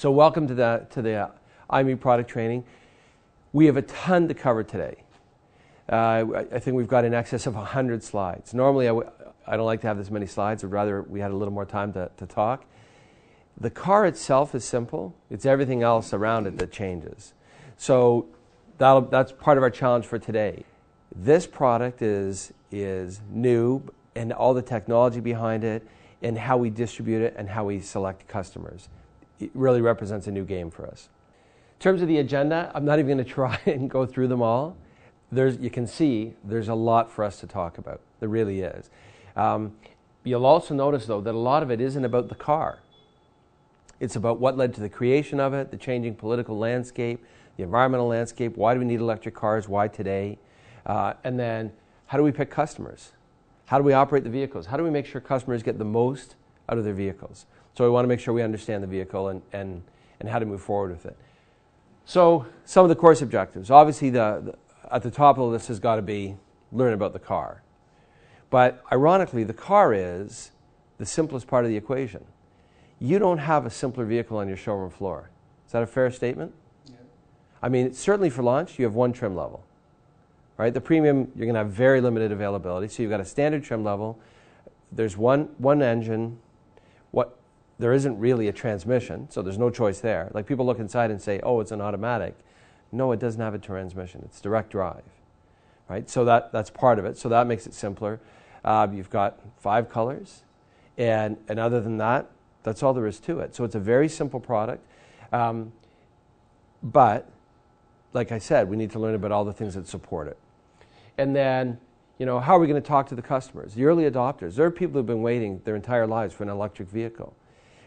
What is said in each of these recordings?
So welcome to the MiEV product training. We have a ton to cover today. I think we've got in excess of 100 slides. Normally I don't like to have this many slides. I'd rather we had a little more time to talk. The car itself is simple. It's everything else around it that changes. So that's part of our challenge for today. This product is new, and all the technology behind it and how we distribute it and how we select customers. It really represents a new game for us. In terms of the agenda, I'm not even going to try and go through them all. You can see there's a lot for us to talk about. There really is. You'll also notice, though, that a lot of it isn't about the car. It's about what led to the creation of it, the changing political landscape, the environmental landscape, why do we need electric cars, why today, and then how do we pick customers? How do we operate the vehicles? How do we make sure customers get the most out of their vehicles? So we want to make sure we understand the vehicle and how to move forward with it. So some of the course objectives. Obviously, at the top of the list has got to be learn about the car. But ironically, the car is the simplest part of the equation. You don't have a simpler vehicle on your showroom floor. Is that a fair statement? Yeah. I mean, certainly for launch, you have one trim level. Right? The premium, you're going to have very limited availability. So you've got a standard trim level. There's one engine. There isn't really a transmission, so there's no choice there. Like people look inside and say, oh, it's an automatic. No, it doesn't have a transmission. It's direct drive. Right? So that's part of it. So that makes it simpler. You've got 5 colors. And other than that, that's all there is to it. So it's a very simple product. But, like I said, we need to learn about all the things that support it. And then, how are we going to talk to the customers? The early adopters. There are people who have been waiting their entire lives for an electric vehicle.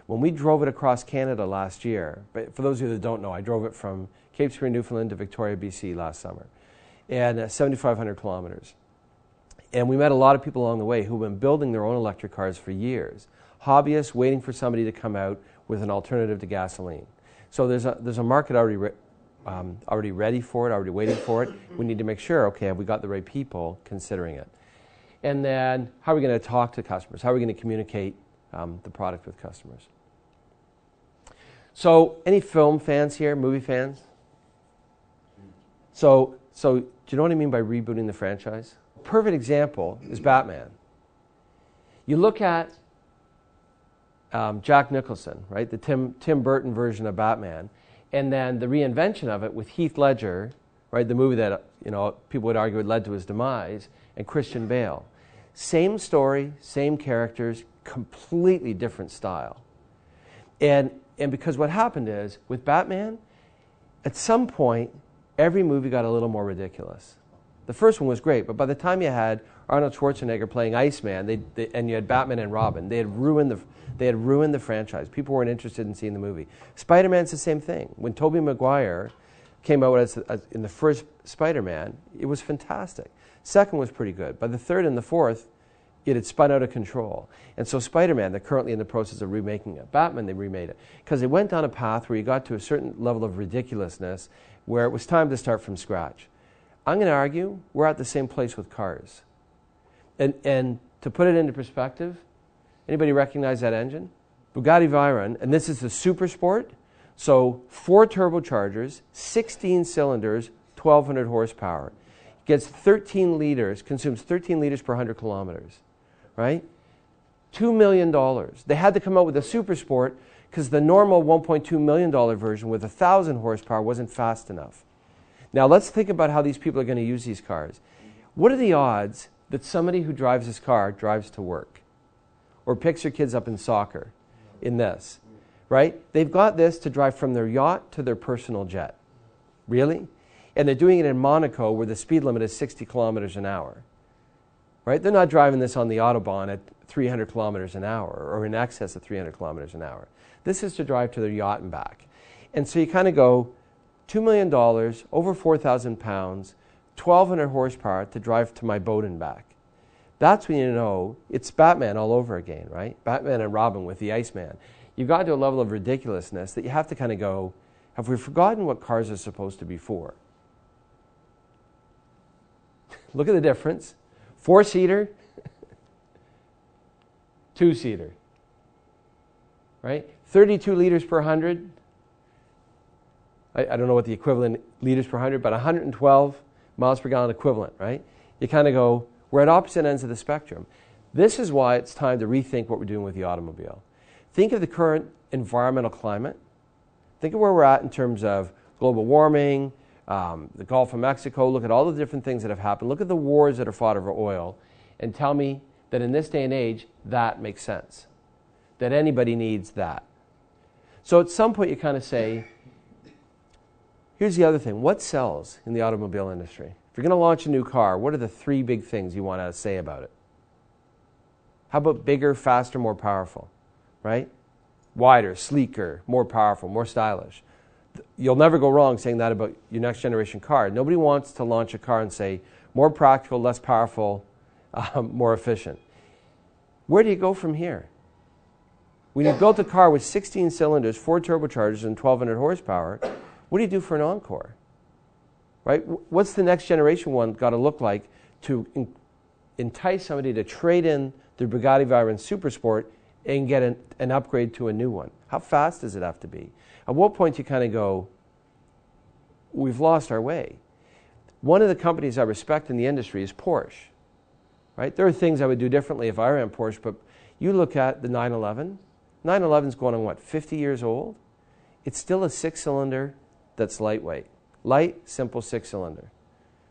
When we drove it across Canada last year, but for those of you that don't know, I drove it from Cape Spring, Newfoundland to Victoria, BC last summer, and 7,500 kilometers. And we met a lot of people along the way who've been building their own electric cars for years. Hobbyists waiting for somebody to come out with an alternative to gasoline. So there's a market already ready for it, already waiting for it. We need to make sure, okay, have we got the right people considering it? And then how are we going to talk to customers? How are we going to communicate the product with customers? So any film fans here, movie fans? So do you know what I mean by rebooting the franchise? Perfect example is Batman. You look at Jack Nicholson, right? The Tim Burton version of Batman, and then the reinvention of it with Heath Ledger, right? The movie that people would argue had led to his demise, and Christian Bale. Same story, same characters, completely different style. And because what happened is with Batman, at some point, every movie got a little more ridiculous. The first one was great, but by the time you had Arnold Schwarzenegger playing Iceman, and you had Batman and Robin, they had ruined the franchise. People weren't interested in seeing the movie. Spider-Man's the same thing. When Tobey Maguire came out in the first Spider-Man, it was fantastic. Second was pretty good. By the third and the fourth, it had spun out of control. And so Spider-Man, they're currently in the process of remaking it. Batman, they remade it. Because they went down a path where you got to a certain level of ridiculousness where it was time to start from scratch. I'm going to argue we're at the same place with cars. And to put it into perspective, anybody recognize that engine? Bugatti Veyron, and this is the Super Sport. So 4 turbochargers, 16 cylinders, 1,200 horsepower. Gets 13 liters, consumes 13 liters per 100 kilometers. Right? $2 million. They had to come out with a Super Sport because the normal $1.2 million version with 1,000 horsepower wasn't fast enough. Now let's think about how these people are going to use these cars. What are the odds that somebody who drives this car drives to work or picks their kids up in soccer in this? Right? They've got this to drive from their yacht to their personal jet. Really? And they're doing it in Monaco where the speed limit is 60 kilometers an hour. Right? They're not driving this on the Autobahn at 300 kilometers an hour or in excess of 300 kilometers an hour. This is to drive to their yacht and back. And so you kind of go $2 million, over 4,000 pounds, 1,200 horsepower to drive to my boat and back. That's when you know it's Batman all over again, right? Batman and Robin with the Iceman. You've got to a level of ridiculousness that you have to kind of go, have we forgotten what cars are supposed to be for? Look at the difference. 4-seater, 2-seater, right? 32 liters per 100, I don't know what the equivalent liters per 100, but 112 miles per gallon equivalent, right? You kind of go, we're at opposite ends of the spectrum. This is why it's time to rethink what we're doing with the automobile. Think of the current environmental climate. Think of where we're at in terms of global warming, the Gulf of Mexico. Look at all the different things that have happened. Look at the wars that are fought over oil, and tell me that in this day and age, that makes sense, that anybody needs that. So at some point you kind of say, here's the other thing. What sells in the automobile industry? If you're going to launch a new car, what are the 3 big things you want to say about it? How about bigger, faster, more powerful, right? Wider, sleeker, more powerful, more stylish. You'll never go wrong saying that about your next generation car. Nobody wants to launch a car and say, more practical, less powerful, more efficient. Where do you go from here? When you built a car with 16 cylinders, 4 turbochargers, and 1,200 horsepower, what do you do for an Encore? Right? What's the next generation one got to look like to entice somebody to trade in their Bugatti Veyron Supersport and get an upgrade to a new one? How fast does it have to be? At what point do you kind of go, we've lost our way? One of the companies I respect in the industry is Porsche. Right? There are things I would do differently if I ran Porsche, but you look at the 911. 911 is going on, what, 50 years old? It's still a 6-cylinder that's lightweight. Light, simple 6-cylinder.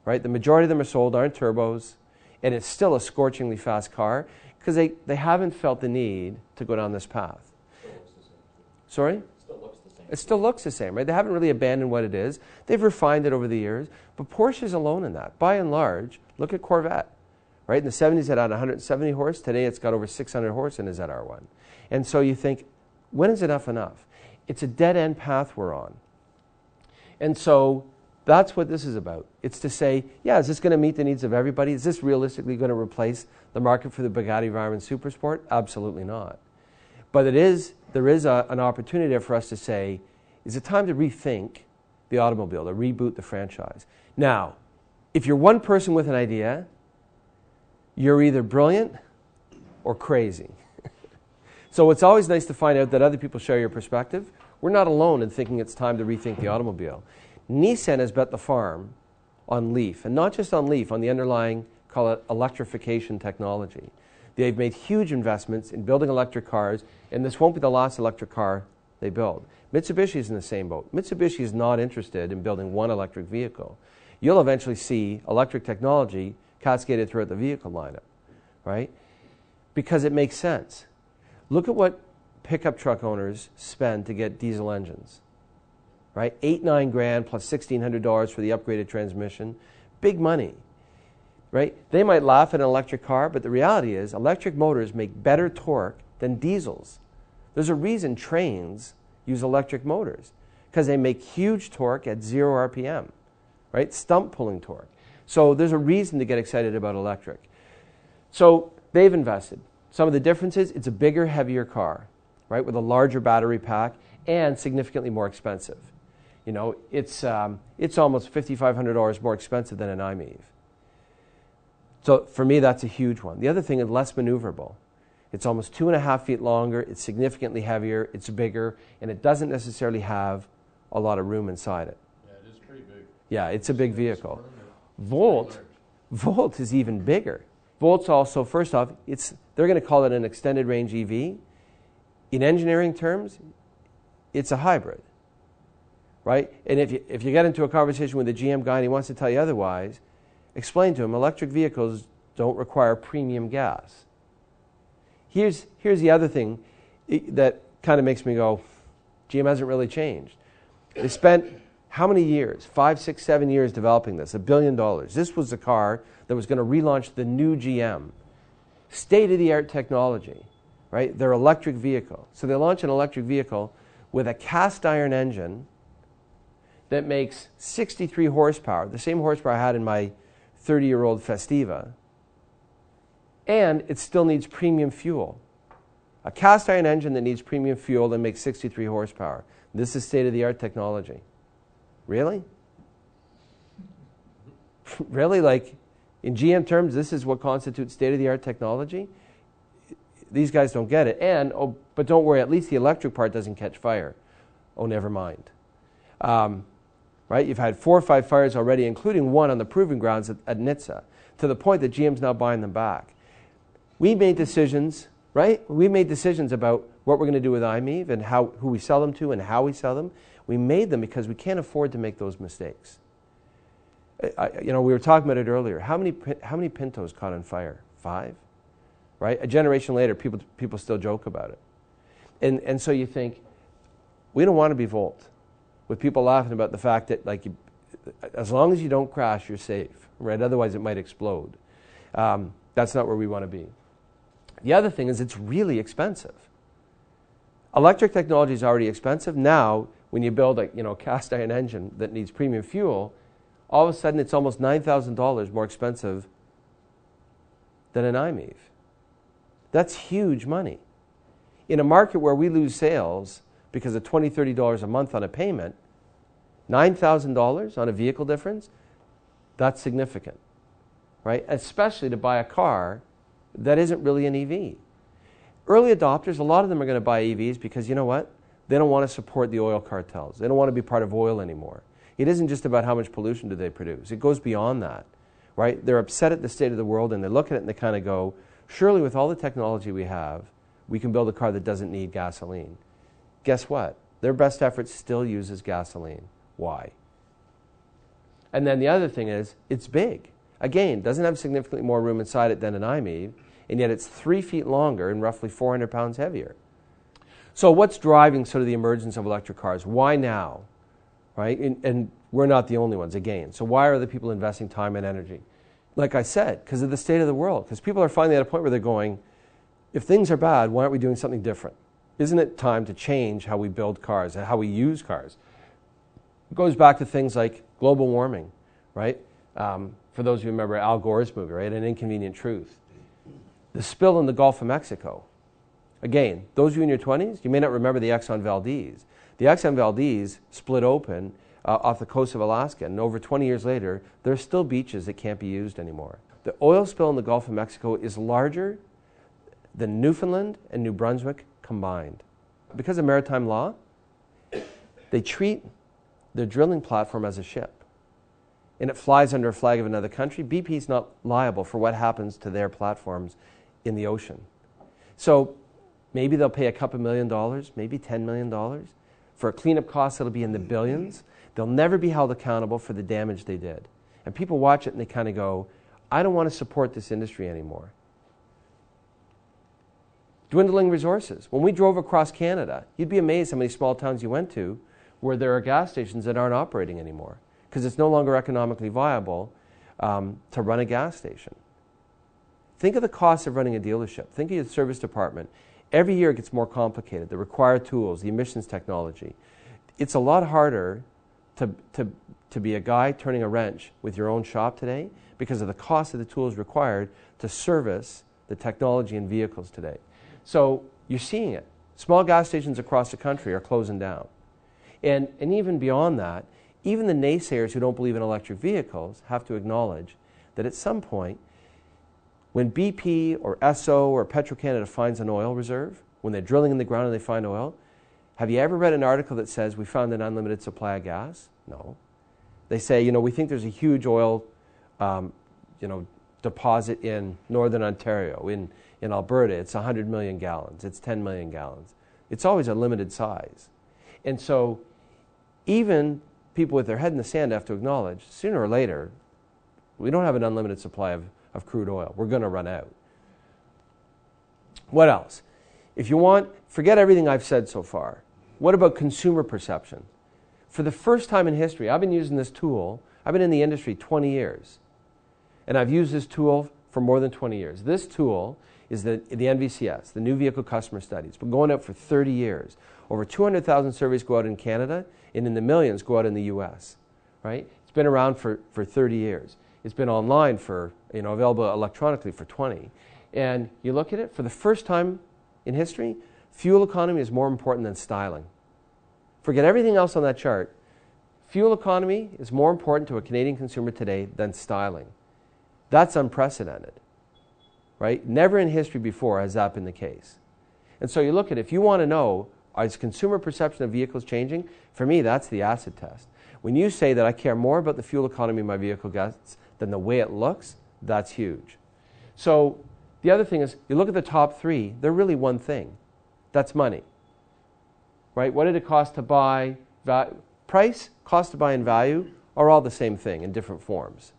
Right? The majority of them are sold, aren't turbos, and it's still a scorchingly fast car because they haven't felt the need to go down this path. Still looks the same. Sorry? Still looks the same. It still looks the same, right? They haven't really abandoned what it is. They've refined it over the years, but Porsche is alone in that. By and large, look at Corvette. Right? In the 70s, it had 170 horse. Today, it's got over 600 horse in a ZR1. And so you think, when is enough enough? It's a dead-end path we're on. And so that's what this is about. It's to say, yeah, is this going to meet the needs of everybody? Is this realistically going to replace the market for the Bugatti Veyron Supersport? Absolutely not. But there is an opportunity for us to say, is it time to rethink the automobile, to reboot the franchise? Now, if you're one person with an idea, you're either brilliant or crazy. So it's always nice to find out that other people share your perspective. We're not alone in thinking it's time to rethink the automobile. Nissan has bet the farm on Leaf, and not just on Leaf, on the underlying, call it electrification technology. They've made huge investments in building electric cars, and this won't be the last electric car they build. Mitsubishi is in the same boat. Mitsubishi is not interested in building one electric vehicle. You'll eventually see electric technology cascaded throughout the vehicle lineup, right? Because it makes sense. Look at what pickup truck owners spend to get diesel engines, right? $8-9 grand plus $1,600 for the upgraded transmission. Big money, right? They might laugh at an electric car, but the reality is electric motors make better torque than diesels. There's a reason trains use electric motors, because they make huge torque at 0 RPM, right? Stump pulling torque. So there's a reason to get excited about electric. So they've invested. Some of the differences, it's a bigger, heavier car, right, with a larger battery pack and significantly more expensive. You know, it's almost $5,500 more expensive than an MiEV. So for me, that's a huge one. The other thing is less maneuverable. It's almost 2.5 feet longer, it's significantly heavier, it's bigger, and it doesn't necessarily have a lot of room inside it. Yeah, it is pretty big. Yeah, it's a big vehicle. Volt is even bigger. Volt's also, first off, they're going to call it an extended range EV. In engineering terms, it's a hybrid, right? And if you get into a conversation with a GM guy and he wants to tell you otherwise, explain to him electric vehicles don't require premium gas. Here's the other thing that kind of makes me go, GM hasn't really changed. They spent how many years? 5, 6, 7 years developing this, $1 billion. This was the car that was going to relaunch the new GM. State-of-the-art technology, right? Their electric vehicle. So they launch an electric vehicle with a cast iron engine that makes 63 horsepower, the same horsepower I had in my 30-year-old Festiva, and it still needs premium fuel. A cast iron engine that needs premium fuel that makes 63 horsepower. This is state-of-the-art technology. Really? Really? Like, in GM terms, this is what constitutes state-of-the-art technology? These guys don't get it. But don't worry, at least the electric part doesn't catch fire. Oh, never mind. right? You've had 4 or 5 fires already, including one on the proving grounds at Nizza, to the point that GM's now buying them back. We made decisions, right? We made decisions about what we're going to do with MiEV and who we sell them to and how we sell them. We made them because we can't afford to make those mistakes. We were talking about it earlier. How many Pintos caught on fire? 5, right? A generation later, people still joke about it. And so you think, we don't want to be Volt, with people laughing about the fact that, like, as long as you don't crash, you're safe, right? Otherwise, it might explode. That's not where we want to be. The other thing is it's really expensive. Electric technology is already expensive. Now, when you build a cast iron engine that needs premium fuel, all of a sudden it's almost $9,000 more expensive than an MiEV. That's huge money. In a market where we lose sales because of $20, $30 a month on a payment, $9,000 on a vehicle difference, that's significant, right? Especially to buy a car that isn't really an EV. Early adopters, a lot of them are going to buy EVs because, you know what? They don't want to support the oil cartels. They don't want to be part of oil anymore. It isn't just about how much pollution do they produce. It goes beyond that, right? They're upset at the state of the world, and they look at it and they kind of go, surely with all the technology we have, we can build a car that doesn't need gasoline. Guess what? Their best effort still uses gasoline. Why? And then the other thing is, it's big. Again, doesn't have significantly more room inside it than an MiEV, and yet it's 3 feet longer and roughly 400 pounds heavier. So what's driving sort of the emergence of electric cars? Why now? Right? And we're not the only ones, again. So why are the people investing time and energy? Like I said, because of the state of the world. Because people are finally at a point where they're going, if things are bad, why aren't we doing something different? Isn't it time to change how we build cars and how we use cars? It goes back to things like global warming, right? For those of you who remember Al Gore's movie, right? An Inconvenient Truth. The spill in the Gulf of Mexico. Again, those of you in your 20s, you may not remember the Exxon Valdez. The Exxon Valdez split open off the coast of Alaska, and over 20 years later, there are still beaches that can't be used anymore. The oil spill in the Gulf of Mexico is larger than Newfoundland and New Brunswick combined. Because of maritime law, they treat their drilling platform as a ship. And it flies under a flag of another country. BP is not liable for what happens to their platforms in the ocean. So maybe they'll pay a couple $1 million, maybe $10 million. For a cleanup cost, it'll be in the billions. They'll never be held accountable for the damage they did. And people watch it and they kind of go, I don't want to support this industry anymore. Dwindling resources. When we drove across Canada, you'd be amazed how many small towns you went to where there are gas stations that aren't operating anymore because it's no longer economically viable to run a gas station. Think of the cost of running a dealership. Think of your service department. Every year it gets more complicated. The required tools, the emissions technology. It's a lot harder to be a guy turning a wrench with your own shop today because of the cost of the tools required to service the technology in vehicles today. So you're seeing it. Small gas stations across the country are closing down. And even beyond that, even the naysayers who don't believe in electric vehicles have to acknowledge that at some point, when BP or Esso or Petro-Canada finds an oil reserve, when they're drilling in the ground and they find oil, have you ever read an article that says we found an unlimited supply of gas? No. They say, we think there's a huge oil deposit in northern Ontario, in Alberta. It's 100 million gallons. It's 10 million gallons. It's always a limited size. And so even people with their head in the sand have to acknowledge, sooner or later, we don't have an unlimited supply of crude oil. We're going to run out. What else? If you want, forget everything I've said so far. What about consumer perception? For the first time in history, I've been using this tool. I've been in the industry 20 years. And I've used this tool for more than 20 years. This tool is the NVCS, the New Vehicle Customer Study. It's been going out for 30 years. Over 200,000 surveys go out in Canada, and in the millions go out in the US. Right? It's been around for 30 years. It's been online available electronically for 20. And you look at it, for the first time in history, fuel economy is more important than styling. Forget everything else on that chart. Fuel economy is more important to a Canadian consumer today than styling. That's unprecedented, right? Never in history before has that been the case. And so you look at it, if you want to know, is consumer perception of vehicles changing? For me, that's the acid test. When you say that I care more about the fuel economy my vehicle gets than the way it looks, that's huge. So the other thing is, you look at the top three, they're really one thing. That's money. Right? What did it cost to buy? Price, cost to buy, and value are all the same thing in different forms.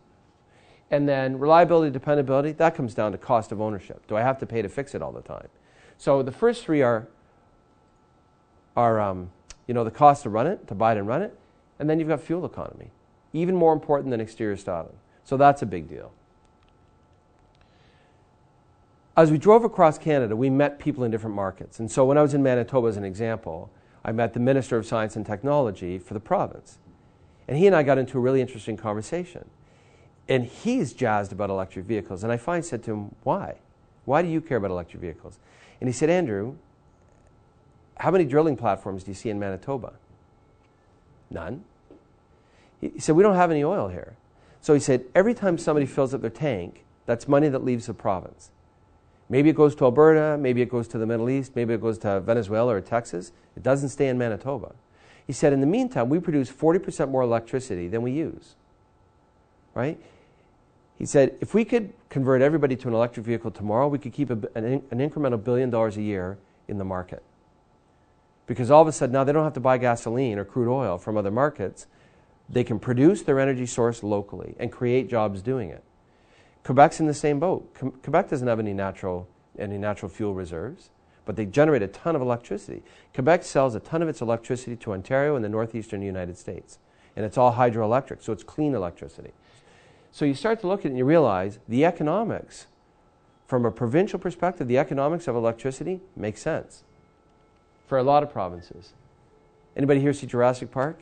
And then reliability, dependability, that comes down to cost of ownership. Do I have to pay to fix it all the time? So the first three are the cost to run it, to buy it and run it, and then you've got fuel economy, even more important than exterior styling. So that's a big deal. As we drove across Canada, we met people in different markets. And so when I was in Manitoba, as an example, I met the Minister of Science and Technology for the province. And he and I got into a really interesting conversation. And he's jazzed about electric vehicles. And I finally said to him, why? Why do you care about electric vehicles? And he said, Andrew, how many drilling platforms do you see in Manitoba? None. He said, we don't have any oil here. So he said, every time somebody fills up their tank, that's money that leaves the province. Maybe it goes to Alberta, maybe it goes to the Middle East, maybe it goes to Venezuela or Texas. It doesn't stay in Manitoba. He said, in the meantime, we produce 40% more electricity than we use. Right? He said, if we could convert everybody to an electric vehicle tomorrow, we could keep an incremental $1 billion a year in the market. Because all of a sudden now they don't have to buy gasoline or crude oil from other markets. They can produce their energy source locally and create jobs doing it. Quebec's in the same boat. Quebec doesn't have any natural fuel reserves, but they generate a ton of electricity. Quebec sells a ton of its electricity to Ontario and the northeastern United States. And it's all hydroelectric, so it's clean electricity. So you start to look at it and you realize the economics, from a provincial perspective, the economics of electricity makes sense for a lot of provinces. Anybody here see Jurassic Park?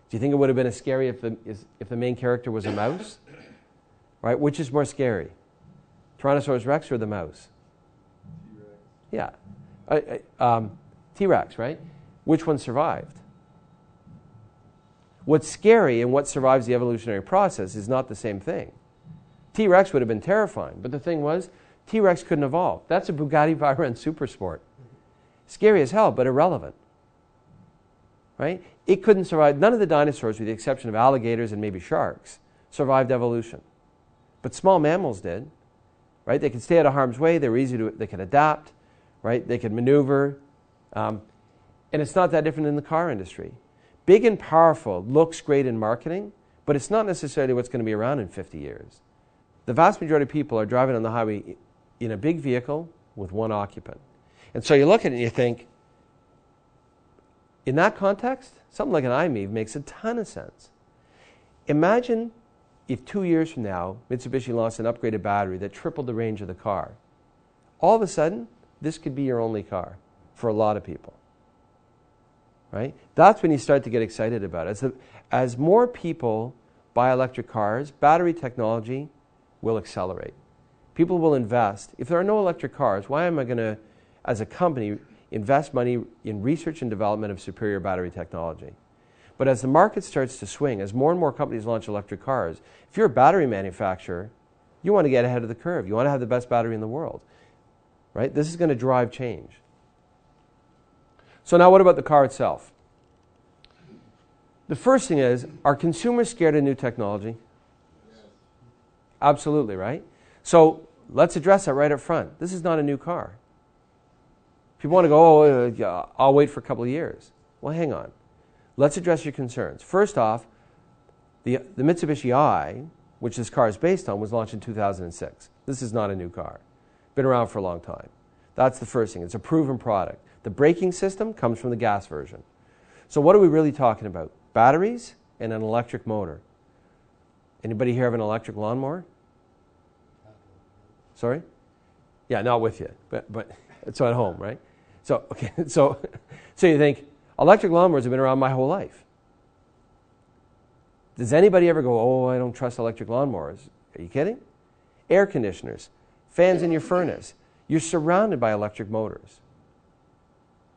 Do you think it would have been as scary if the main character was a mouse? Right? Which is more scary? Tyrannosaurus Rex or the mouse? T-Rex. Yeah. T-Rex, right? Which one survived? What's scary and what survives the evolutionary process is not the same thing. T-Rex would have been terrifying, but the thing was, T-Rex couldn't evolve. That's a Bugatti Veyron super sport. Scary as hell, but irrelevant. Right? It couldn't survive. None of the dinosaurs, with the exception of alligators and maybe sharks, survived evolution. But small mammals did. Right? They could stay out of harm's way. They were easy to. They could adapt. Right? They could maneuver. And it's not that different in the car industry. Big and powerful looks great in marketing, but it's not necessarily what's going to be around in 50 years. The vast majority of people are driving on the highway in a big vehicle with one occupant. And so you look at it and you think, in that context, something like an MiEV makes a ton of sense. Imagine if 2 years from now, Mitsubishi launched an upgraded battery that tripled the range of the car. All of a sudden, this could be your only car for a lot of people. Right? That's when you start to get excited about it. As more people buy electric cars, battery technology will accelerate. People will invest. If there are no electric cars, why am I going to, as a company, invest money in research and development of superior battery technology? But as the market starts to swing, as more and more companies launch electric cars, if you're a battery manufacturer, you want to get ahead of the curve. You want to have the best battery in the world. Right? This is going to drive change. So now what about the car itself? The first thing is, are consumers scared of new technology? Yes. Absolutely, right? So let's address that right up front. This is not a new car. People want to go, I'll wait for a couple of years. Well, hang on. Let's address your concerns. First off, the Mitsubishi i, which this car is based on, was launched in 2006. This is not a new car. Been around for a long time. That's the first thing. It's a proven product. The braking system comes from the gas version. So what are we really talking about? Batteries and an electric motor. Anybody here have an electric lawnmower? Sorry? Yeah, not with you, but it's at home, right? So okay, so you think, electric lawnmowers have been around my whole life. Does anybody ever go, oh, I don't trust electric lawnmowers? Are you kidding? Air conditioners, fans in your furnace. You're surrounded by electric motors.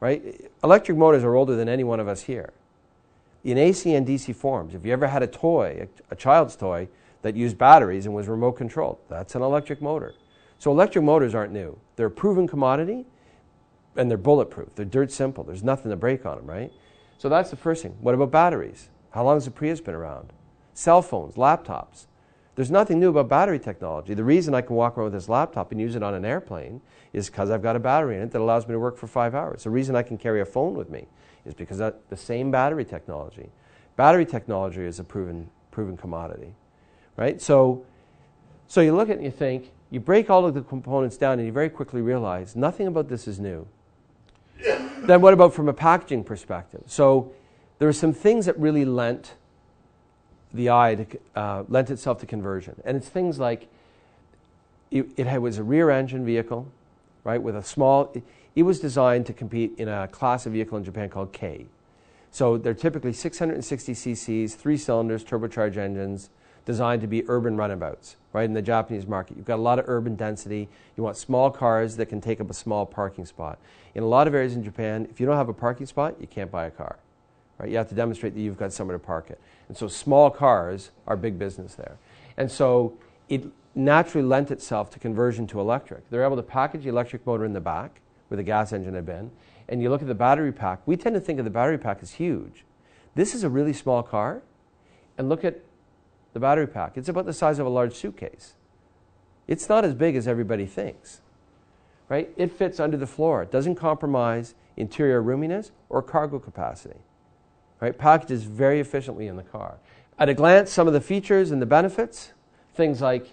Right? Electric motors are older than any one of us here. In AC and DC forms, if you ever had a toy, a child's toy, that used batteries and was remote controlled, that's an electric motor. So electric motors aren't new. They're a proven commodity, and they're bulletproof. They're dirt simple. There's nothing to break on them, right? So that's the first thing. What about batteries? How long has the Prius been around? Cell phones, laptops. There's nothing new about battery technology. The reason I can walk around with this laptop and use it on an airplane is because I've got a battery in it that allows me to work for 5 hours. The reason I can carry a phone with me is because of the same battery technology. Battery technology is a proven commodity, right? So you look at it and you think, you break all of the components down and you very quickly realize nothing about this is new. Then what about from a packaging perspective? So there are some things that really lent itself to conversion. And it's things like it was a rear engine vehicle, right, with a small, it was designed to compete in a class of vehicle in Japan called K. So they're typically 660 cc's, 3 cylinders, turbocharged engines, designed to be urban runabouts, right, in the Japanese market. You've got a lot of urban density. You want small cars that can take up a small parking spot. In a lot of areas in Japan, if you don't have a parking spot, you can't buy a car. Right? You have to demonstrate that you've got somewhere to park it. And so small cars are big business there. And so it naturally lent itself to conversion to electric. They're able to package the electric motor in the back, where the gas engine had been, and you look at the battery pack. We tend to think of the battery pack as huge. This is a really small car, and look at the battery pack. It's about the size of a large suitcase. It's not as big as everybody thinks. Right? It fits under the floor. It doesn't compromise interior roominess or cargo capacity. Right? Packages very efficiently in the car. At a glance, some of the features and the benefits, things like,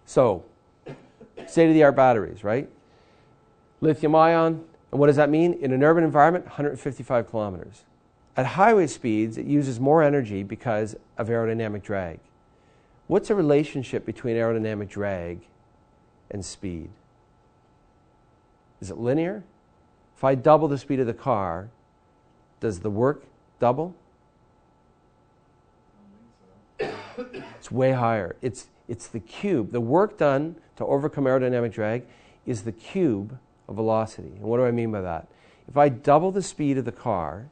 state-of-the-art batteries, right? Lithium ion, and what does that mean? In an urban environment, 155 kilometers. At highway speeds, it uses more energy because of aerodynamic drag. What's the relationship between aerodynamic drag and speed? Is it linear? If I double the speed of the car, does the work double? It's way higher. It's the cube. The work done to overcome aerodynamic drag is the cube of velocity. And what do I mean by that? If I double the speed of the car,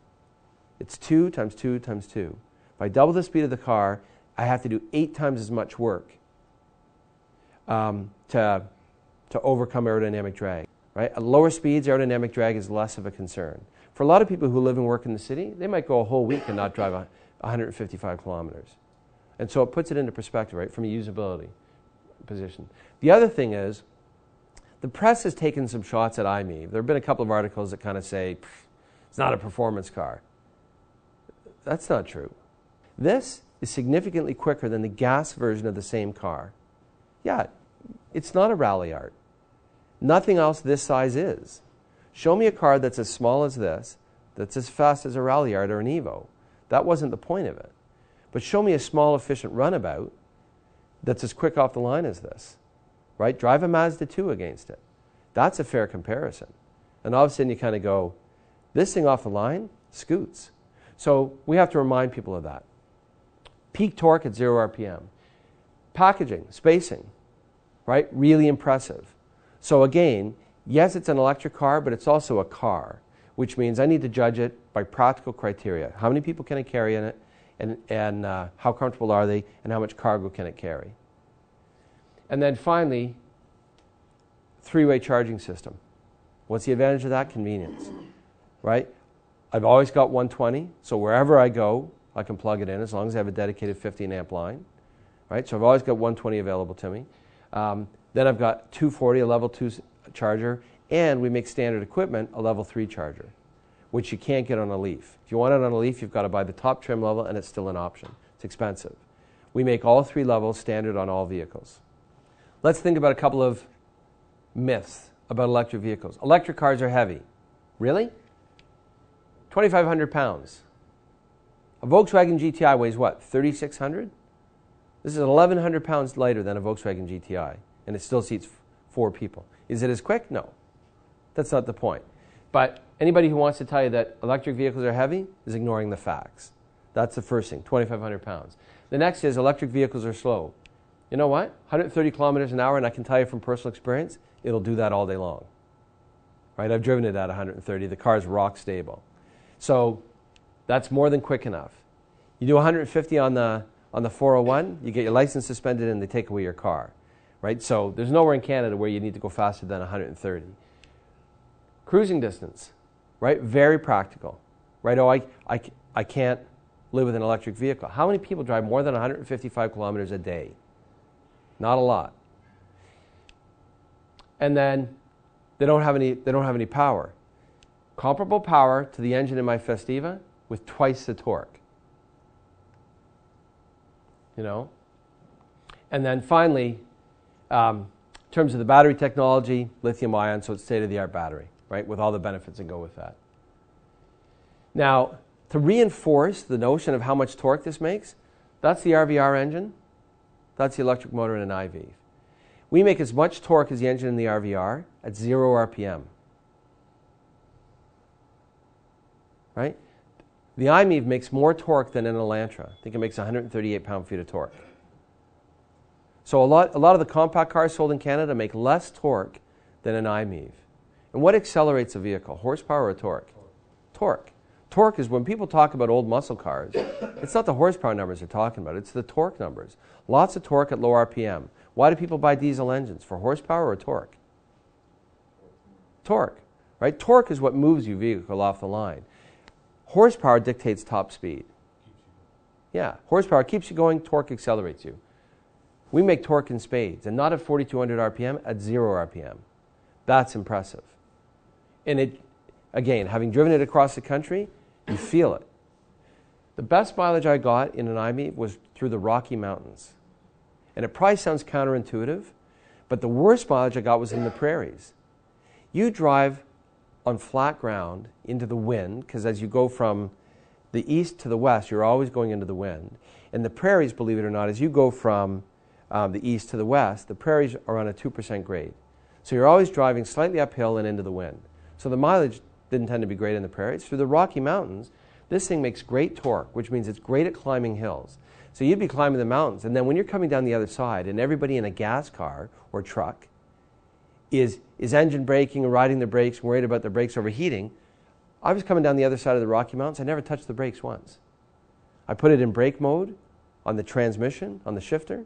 it's 2 times 2 times 2. If I double the speed of the car, I have to do 8 times as much work to overcome aerodynamic drag. Right? At lower speeds, aerodynamic drag is less of a concern. For a lot of people who live and work in the city, they might go a whole week and not drive 155 kilometers. And so it puts it into perspective, right, from a usability position. The other thing is, the press has taken some shots at MiEV. There have been a couple of articles that kind of say, it's not a performance car. That's not true. This is significantly quicker than the gas version of the same car. Yeah, it's not a rally art. Nothing else this size is. Show me a car that's as small as this, that's as fast as a rally art or an Evo. That wasn't the point of it. But show me a small, efficient runabout that's as quick off the line as this. Right? Drive a Mazda 2 against it. That's a fair comparison. And all of a sudden you kind of go, this thing off the line scoots. So we have to remind people of that. Peak torque at 0 RPM. Packaging, spacing, right? Really impressive. So again, yes, it's an electric car, but it's also a car, which means I need to judge it by practical criteria. How many people can it carry in it, and how comfortable are they, and how much cargo can it carry? And then finally, 3-way charging system. What's the advantage of that? Convenience, right? I've always got 120, so wherever I go, I can plug it in as long as I have a dedicated 15 amp line, right? So I've always got 120 available to me. Then I've got 240, a level 2 charger, and we make standard equipment a level 3 charger, which you can't get on a Leaf. If you want it on a Leaf, you've got to buy the top trim level, and it's still an option. It's expensive. We make all 3 levels standard on all vehicles. Let's think about a couple of myths about electric vehicles. Electric cars are heavy. Really? 2,500 pounds. A Volkswagen GTI weighs what, 3,600? This is 1,100 pounds lighter than a Volkswagen GTI, and it still seats 4 people. Is it as quick? No. That's not the point. But anybody who wants to tell you that electric vehicles are heavy is ignoring the facts. That's the first thing, 2,500 pounds. The next is electric vehicles are slow. You know what? 130 kilometers an hour, and I can tell you from personal experience, it'll do that all day long. Right? I've driven it at 130. The car's rock stable. So that's more than quick enough. You do 150 on the 401, you get your license suspended and they take away your car. Right? So there's nowhere in Canada where you need to go faster than 130. Cruising distance, right? Very practical. Right? Oh, I can't live with an electric vehicle. How many people drive more than 155 kilometers a day? Not a lot. And then they don't have any power. Comparable power to the engine in my Festiva with twice the torque. You know? And then finally, in terms of the battery technology, lithium ion, so it's state-of-the-art battery, right, with all the benefits that go with that. Now, to reinforce the notion of how much torque this makes, that's the RVR engine, that's the electric motor in an iVev. We make as much torque as the engine in the RVR at 0 RPM. Right? The iMiEV makes more torque than an Elantra. I think it makes 138 pound-feet of torque. So a lot of the compact cars sold in Canada make less torque than an iMiEV. And what accelerates a vehicle? Horsepower or torque? Torque. Torque is when people talk about old muscle cars, it's not the horsepower numbers they're talking about, it's the torque numbers. Lots of torque at low RPM. Why do people buy diesel engines? For horsepower or torque? Torque. Right? Torque is what moves your vehicle off the line. Horsepower dictates top speed. Yeah, horsepower keeps you going, torque accelerates you. We make torque in spades, and not at 4,200 RPM, at 0 RPM. That's impressive. And it, again, having driven it across the country, you feel it. The best mileage I got in an iMiEV was through the Rocky Mountains. And it probably sounds counterintuitive, but the worst mileage I got was in the prairies. You drive on flat ground into the wind, because as you go from the east to the west, you're always going into the wind. And the prairies, believe it or not, as you go from the east to the west, the prairies are on a 2% grade. So you're always driving slightly uphill and into the wind. So the mileage didn't tend to be great in the prairies. Through the Rocky Mountains, this thing makes great torque, which means it's great at climbing hills. So you'd be climbing the mountains, and then when you're coming down the other side, and everybody in a gas car or truck is engine braking and riding the brakes, worried about the brakes overheating, I was coming down the other side of the Rocky Mountains. I never touched the brakes once. I put it in brake mode on the transmission, on the shifter,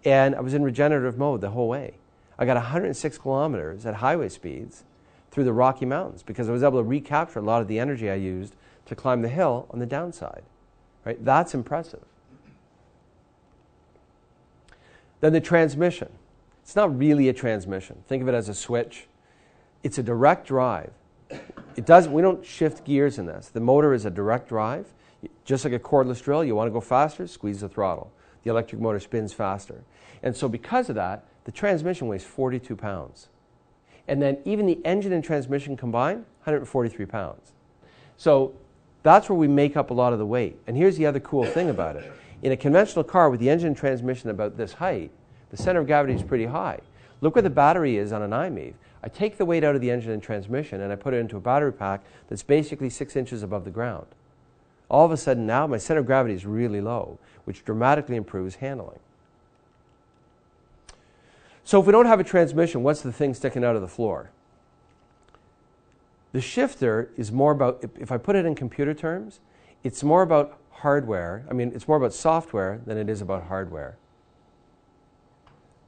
and I was in regenerative mode the whole way. I got 106 kilometers at highway speeds through the Rocky Mountains because I was able to recapture a lot of the energy I used to climb the hill on the downside. Right? That's impressive. Then the transmission. It's not really a transmission. Think of it as a switch. It's a direct drive. We don't shift gears in this. The motor is a direct drive. Just like a cordless drill, you want to go faster, squeeze the throttle. The electric motor spins faster. And so because of that, the transmission weighs 42 pounds. And then even the engine and transmission combined, 143 pounds. So that's where we make up a lot of the weight. And here's the other cool thing about it. In a conventional car with the engine and transmission about this height, the center of gravity is pretty high. Look where the battery is on an iMiEV. I take the weight out of the engine and transmission and I put it into a battery pack that's basically 6 inches above the ground. All of a sudden now my center of gravity is really low, which dramatically improves handling. So if we don't have a transmission, what's the thing sticking out of the floor? The shifter is more about, if I put it in computer terms, it's more about hardware. I mean, it's more about software than it is about hardware.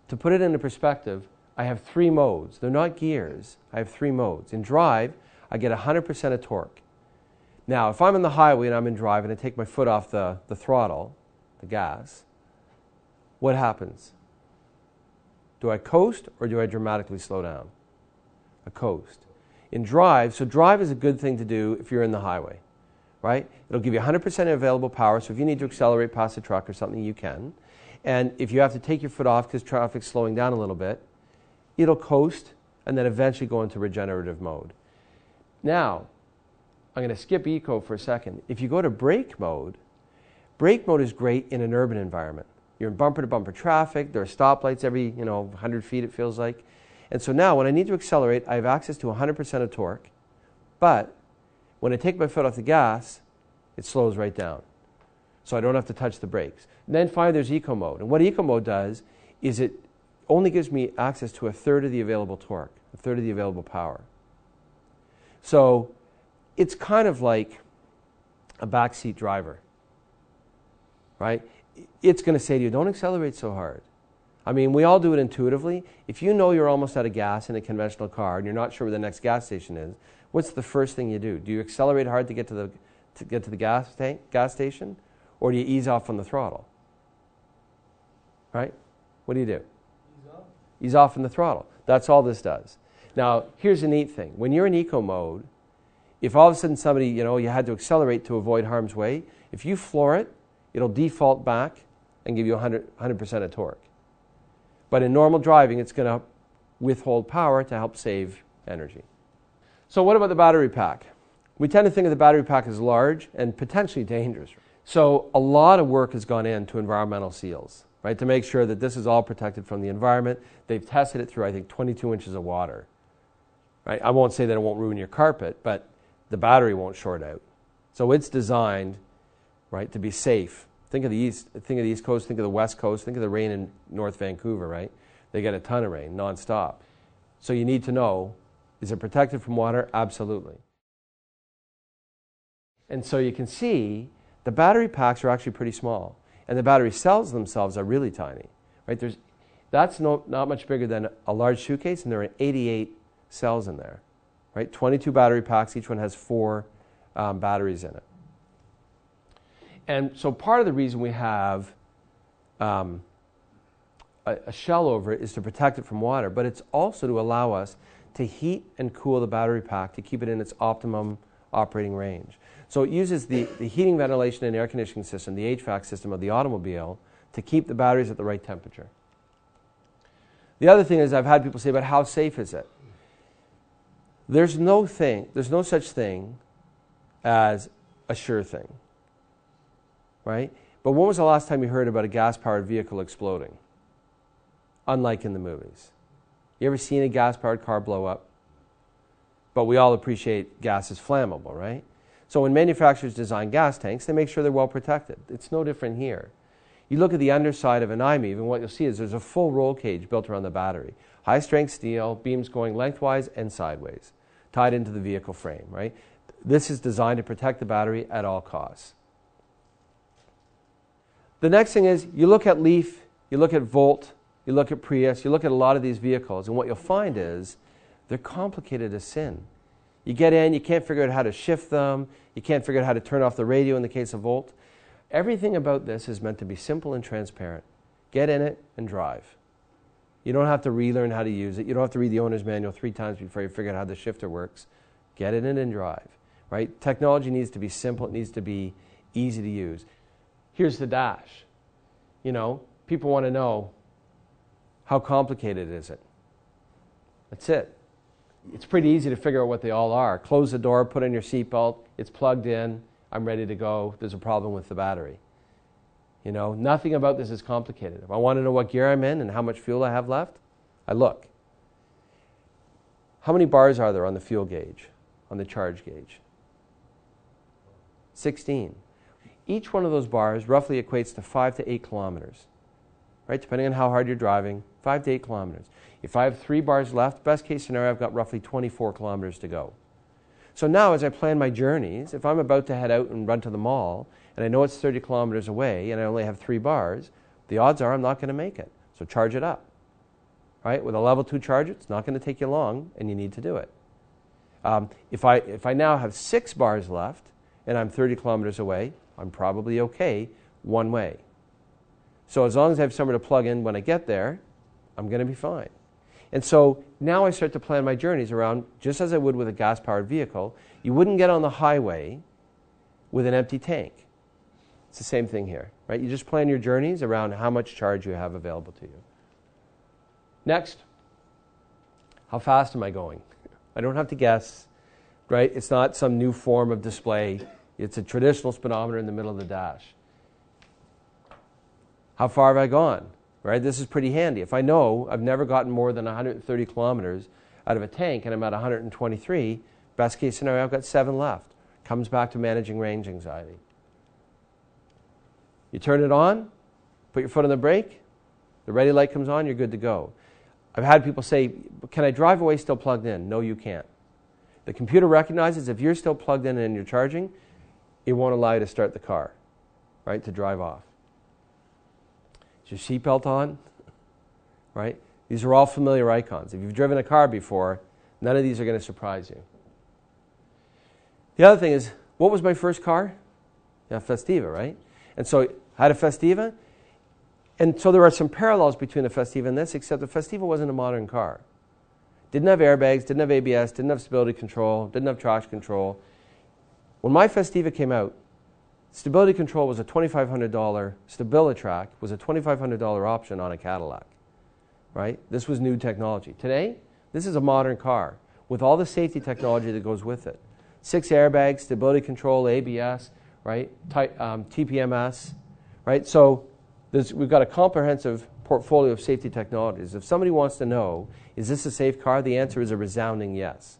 To put it into perspective, I have 3 modes. They're not gears. I have 3 modes. In drive, I get 100% of torque. Now, if I'm on the highway and I'm in drive and I take my foot off the throttle, the gas, what happens? Do I coast or do I dramatically slow down? I coast. In drive, so drive is a good thing to do if you're in the highway, right? It'll give you 100% available power, so if you need to accelerate past a truck or something, you can. And if you have to take your foot off because traffic's slowing down a little bit, it'll coast and then eventually go into regenerative mode. Now, I'm going to skip eco for a second. If you go to brake mode is great in an urban environment. You're in bumper-to-bumper traffic. There are stoplights every 100 feet, it feels like. And so now when I need to accelerate, I have access to 100% of torque. But when I take my foot off the gas, it slows right down. So I don't have to touch the brakes. And then finally there's eco mode. And what eco mode does is it only gives me access to 1/3 of the available torque, 1/3 of the available power. So it's kind of like a backseat driver, right? It's going to say to you, don't accelerate so hard. I mean, we all do it intuitively. If you know you're almost out of gas in a conventional car and you're not sure where the next gas station is, what's the first thing you do? Do you accelerate hard to get to to get to the gas station, or do you ease off on the throttle? Right? What do you do? Ease off. Ease off on the throttle. That's all this does. Now, here's a neat thing. When you're in eco mode, if all of a sudden somebody, you had to accelerate to avoid harm's way, if you floor it, it'll default back and give you 100% of torque. But in normal driving, it's going to withhold power to help save energy. So what about the battery pack? We tend to think of the battery pack as large and potentially dangerous. So a lot of work has gone into environmental seals, right, to make sure that this is all protected from the environment. They've tested it through, I think, 22 inches of water. Right? I won't say that it won't ruin your carpet, but the battery won't short out. So it's designed, right, to be safe. Think of the East Coast, think of the West Coast, think of the rain in North Vancouver, right? They get a ton of rain nonstop. So you need to know, is it protected from water? Absolutely. And so you can see the battery packs are actually pretty small, and the battery cells themselves are really tiny. Right? That's not much bigger than a large suitcase, and there are 88 cells in there. Right? 22 battery packs, each one has 4 batteries in it. And so part of the reason we have a shell over it is to protect it from water, but it's also to allow us to heat and cool the battery pack to keep it in its optimum operating range. So it uses the heating, ventilation, and air conditioning system, the HVAC system of the automobile, to keep the batteries at the right temperature. The other thing is, I've had people say, but how safe is it? There's no such thing as a sure thing, right? But when was the last time you heard about a gas-powered vehicle exploding? Unlike in the movies. You ever seen a gas-powered car blow up? But we all appreciate gas is flammable, right? So when manufacturers design gas tanks, they make sure they're well protected. It's no different here. You look at the underside of an MiEV, and what you'll see is there's a full roll cage built around the battery. High-strength steel, beams going lengthwise and sideways, tied into the vehicle frame, right? This is designed to protect the battery at all costs. The next thing is, you look at Leaf, you look at Volt, you look at Prius, you look at a lot of these vehicles, and what you'll find is they're complicated as sin. You get in, you can't figure out how to shift them, you can't figure out how to turn off the radio in the case of Volt. Everything about this is meant to be simple and transparent. Get in it and drive. You don't have to relearn how to use it. You don't have to read the owner's manual 3 times before you figure out how the shifter works. Get in it and drive. Right? Technology needs to be simple. It needs to be easy to use. Here's the dash. People want to know, how complicated is it? That's it. It's pretty easy to figure out what they all are. Close the door, put on your seatbelt, it's plugged in, I'm ready to go, there's a problem with the battery. Nothing about this is complicated. If I want to know what gear I'm in and how much fuel I have left, I look. How many bars are there on the fuel gauge, on the charge gauge? 16. Each one of those bars roughly equates to 5 to 8 kilometers. Right? Depending on how hard you're driving, 5 to 8 kilometers. If I have 3 bars left, best case scenario, I've got roughly 24 kilometers to go. So now as I plan my journeys, if I'm about to head out and run to the mall, and I know it's 30 kilometers away, and I only have 3 bars, the odds are I'm not going to make it. So charge it up. Right? With a level 2 charger, it's not going to take you long, and you need to do it. If I now have 6 bars left, and I'm 30 kilometers away, I'm probably okay one way. So as long as I have somewhere to plug in when I get there, I'm going to be fine. And so now I start to plan my journeys around, just as I would with a gas-powered vehicle. You wouldn't get on the highway with an empty tank. It's the same thing here, right? You just plan your journeys around how much charge you have available to you. Next, how fast am I going? I don't have to guess, right? It's not some new form of display. It's a traditional speedometer in the middle of the dash. How far have I gone? Right? This is pretty handy. If I know I've never gotten more than 130 kilometers out of a tank and I'm at 123, best case scenario, I've got 7 left. Comes back to managing range anxiety. You turn it on, put your foot on the brake, the ready light comes on, you're good to go. I've had people say, can I drive away still plugged in? No, you can't. The computer recognizes if you're still plugged in and you're charging, it won't allow you to start the car, right, to drive off. Is your seatbelt on? Right? These are all familiar icons. If you've driven a car before, none of these are going to surprise you. The other thing is, What was my first car? Yeah, Festiva, right? And so I had a Festiva. And so there are some parallels between the Festiva and this, except the Festiva wasn't a modern car. Didn't have airbags, didn't have ABS, didn't have stability control, didn't have traction control. When my Festiva came out, stability control was a $2,500, StabiliTrack was a $2,500 option on a Cadillac, right? This was new technology. Today, this is a modern car with all the safety technology that goes with it. 6 airbags, stability control, ABS, right? TPMS, right? So we've got a comprehensive portfolio of safety technologies. If somebody wants to know, is this a safe car? The answer is a resounding yes.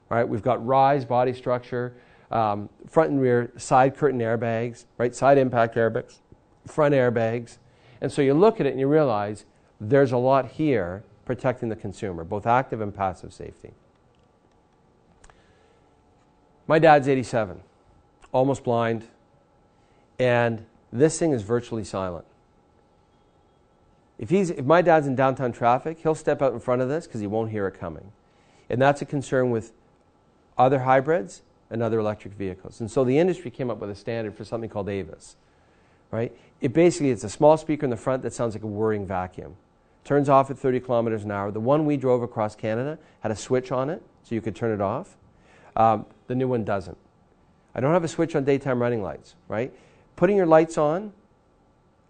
All right, we've got rise body structure, front and rear side curtain airbags, right? Side impact airbags, front airbags. And so you look at it and you realize there's a lot here protecting the consumer, both active and passive safety. My dad's 87, almost blind, and this thing is virtually silent. If my dad's in downtown traffic, he'll step out in front of this because he won't hear it coming. And that's a concern with other hybrids and other electric vehicles. And so the industry came up with a standard for something called AVIS, right? It's a small speaker in the front that sounds like a whirring vacuum. Turns off at 30 kilometers an hour. The one we drove across Canada had a switch on it so you could turn it off. The new one doesn't. I don't have a switch on daytime running lights, right? Putting your lights on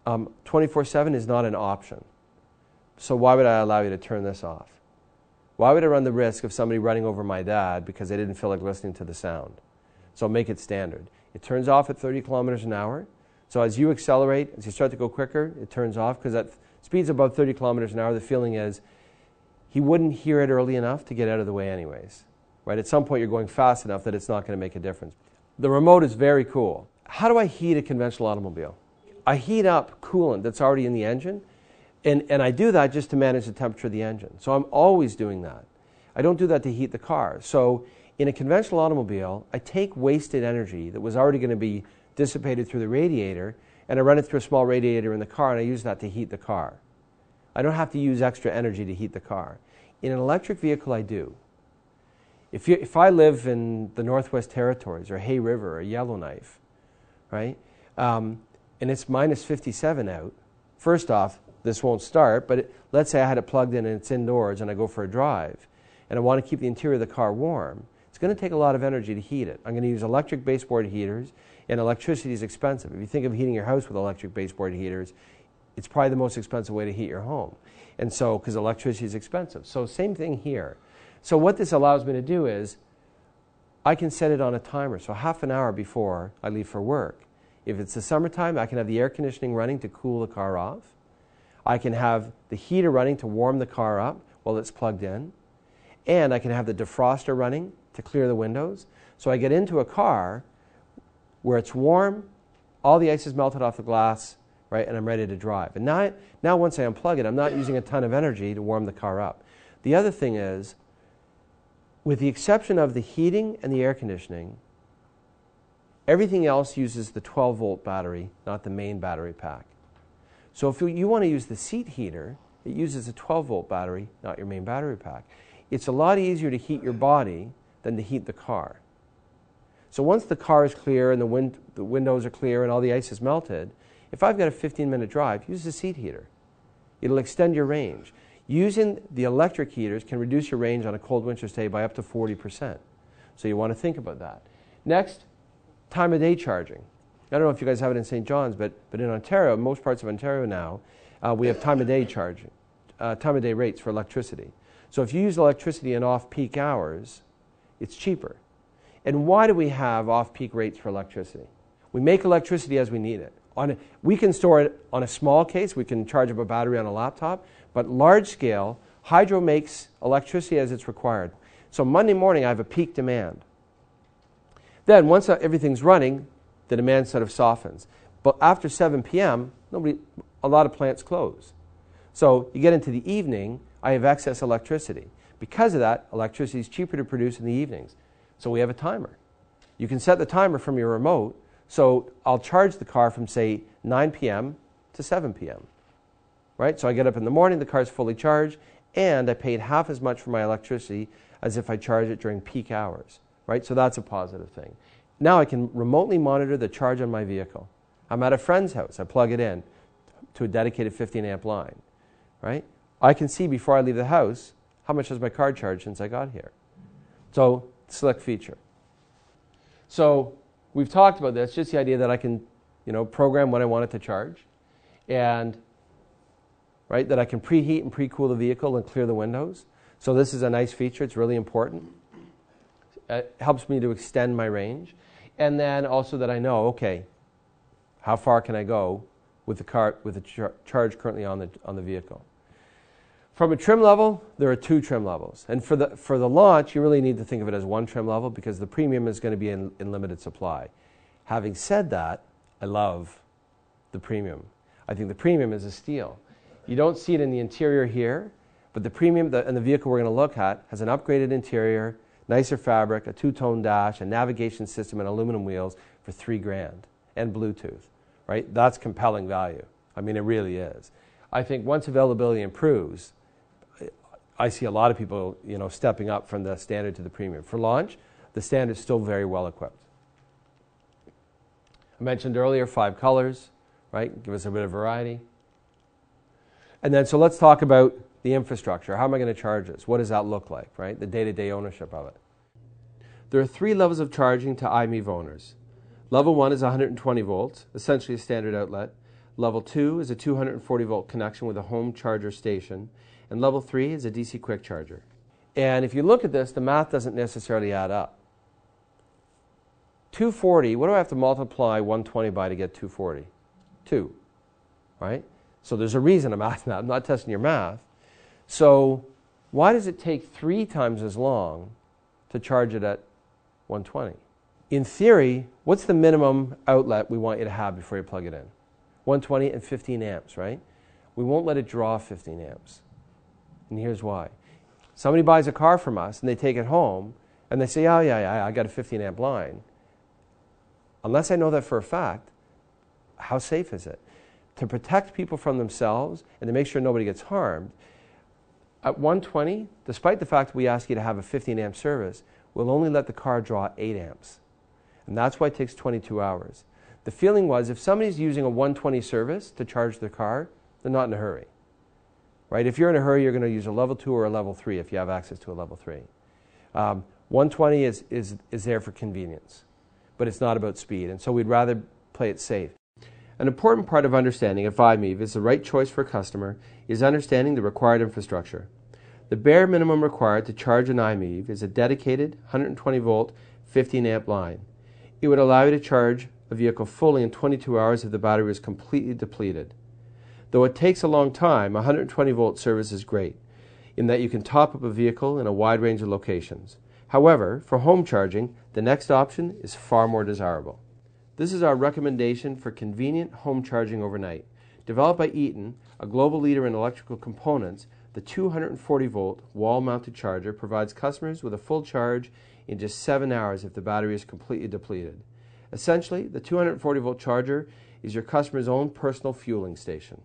24/7 is not an option. So why would I allow you to turn this off? Why would I run the risk of somebody running over my dad because they didn't feel like listening to the sound? So make it standard. It turns off at 30 kilometers an hour. So as you accelerate, as you start to go quicker, it turns off because at speeds above 30 kilometers an hour, the feeling is he wouldn't hear it early enough to get out of the way anyways. Right? At some point, you're going fast enough that it's not going to make a difference. The remote is very cool. How do I heat a conventional automobile? I heat up coolant that's already in the engine, and I do that just to manage the temperature of the engine. So I'm always doing that. I don't do that to heat the car. So in a conventional automobile, I take wasted energy that was already going to be dissipated through the radiator, and I run it through a small radiator in the car, and I use that to heat the car. I don't have to use extra energy to heat the car. In an electric vehicle, I do. If I live in the Northwest Territories or Hay River or Yellowknife, right, and it's minus 57 out, first off, this won't start, but let's say I had it plugged in and it's indoors and I go for a drive and I want to keep the interior of the car warm, it's going to take a lot of energy to heat it. I'm going to use electric baseboard heaters, and electricity is expensive. If you think of heating your house with electric baseboard heaters, it's probably the most expensive way to heat your home. And so, because electricity is expensive. So same thing here. So what this allows me to do is I can set it on a timer. So half an hour before I leave for work. If it's the summertime, I can have the air conditioning running to cool the car off. I can have the heater running to warm the car up while it's plugged in. And I can have the defroster running to clear the windows. So I get into a car where it's warm, all the ice is melted off the glass, right, and I'm ready to drive. And now once I unplug it, I'm not using a ton of energy to warm the car up. The other thing is, with the exception of the heating and the air conditioning, everything else uses the 12-volt battery, not the main battery pack. So if you want to use the seat heater, it uses a 12-volt battery, not your main battery pack. It's a lot easier to heat your body than to heat the car. So once the car is clear and the windows are clear and all the ice is melted, if I've got a 15-minute drive, use the seat heater. It'll extend your range. Using the electric heaters can reduce your range on a cold winter's day by up to 40%. So you want to think about that. Next, time of day charging. I don't know if you guys have it in St. John's, but in Ontario, most parts of Ontario now, we have time of day charging, time of day rates for electricity. So if you use electricity in off-peak hours, it's cheaper. And why do we have off-peak rates for electricity? We make electricity as we need it. We can store it on a small case. We can charge up a battery on a laptop. But large scale, hydro makes electricity as it's required. So Monday morning, I have a peak demand. Then once everything's running, the demand sort of softens. But after 7 p.m., a lot of plants close. So you get into the evening, I have excess electricity. Because of that, electricity is cheaper to produce in the evenings. So we have a timer. You can set the timer from your remote. So I'll charge the car from, say, 9 p.m. to 7 p.m. Right? So I get up in the morning, the car's fully charged, and I paid half as much for my electricity as if I charge it during peak hours. Right? So that's a positive thing. Now I can remotely monitor the charge on my vehicle. I'm at a friend's house. I plug it in to a dedicated 15 amp line, right? I can see before I leave the house how much has my car charged since I got here. So, slick feature. So, we've talked about this, just the idea that I can, program when I want it to charge, and right, that I can preheat and pre-cool the vehicle and clear the windows. So this is a nice feature. It's really important. It helps me to extend my range. And then also that I know, okay, how far can I go with the charge currently on the vehicle? From a trim level, there are 2 trim levels. And for the launch, you really need to think of it as 1 trim level because the premium is going to be in limited supply. Having said that, I love the premium. I think the premium is a steal. You don't see it in the interior here, but the premium and the vehicle we're going to look at has an upgraded interior, nicer fabric, a 2-tone dash, a navigation system, and aluminum wheels for $3,000 and Bluetooth. Right? That's compelling value. I mean, it really is. I think once availability improves, I see a lot of people, stepping up from the standard to the premium. For launch, the standard is still very well equipped. I mentioned earlier 5 colors, right? Give us a bit of variety. And then, so let's talk about the infrastructure. How am I going to charge this? What does that look like, right? The day-to-day ownership of it. There are 3 levels of charging to MiEV owners. Level 1 is 120 volts, essentially a standard outlet. Level 2 is a 240 volt connection with a home charger station. And level 3 is a DC quick charger. And if you look at this, the math doesn't necessarily add up. 240, what do I have to multiply 120 by to get 240? 2, right? So there's a reason I'm asking that. I'm not testing your math. So why does it take 3 times as long to charge it at 120? In theory, what's the minimum outlet we want you to have before you plug it in? 120 and 15 amps, right? We won't let it draw 15 amps. And here's why. Somebody buys a car from us and they take it home and they say, oh yeah, I got a 15 amp line. Unless I know that for a fact, how safe is it? To protect people from themselves and to make sure nobody gets harmed, at 120, despite the fact that we ask you to have a 15 amp service, we'll only let the car draw 8 amps. And that's why it takes 22 hours. The feeling was if somebody's using a 120 service to charge their car, they're not in a hurry. Right? If you're in a hurry, you're going to use a level 2 or a level 3 if you have access to a level 3. 120 is there for convenience, but it's not about speed. And so we'd rather play it safe. An important part of understanding if MiEV is the right choice for a customer is understanding the required infrastructure. The bare minimum required to charge an MiEV is a dedicated 120 volt 15 amp line. It would allow you to charge a vehicle fully in 22 hours if the battery is completely depleted. Though it takes a long time, a 120 volt service is great in that you can top up a vehicle in a wide range of locations. However, for home charging, the next option is far more desirable. This is our recommendation for convenient home charging overnight. Developed by Eaton, a global leader in electrical components, the 240 volt wall-mounted charger provides customers with a full charge in just 7 hours if the battery is completely depleted. Essentially, the 240 volt charger is your customer's own personal fueling station.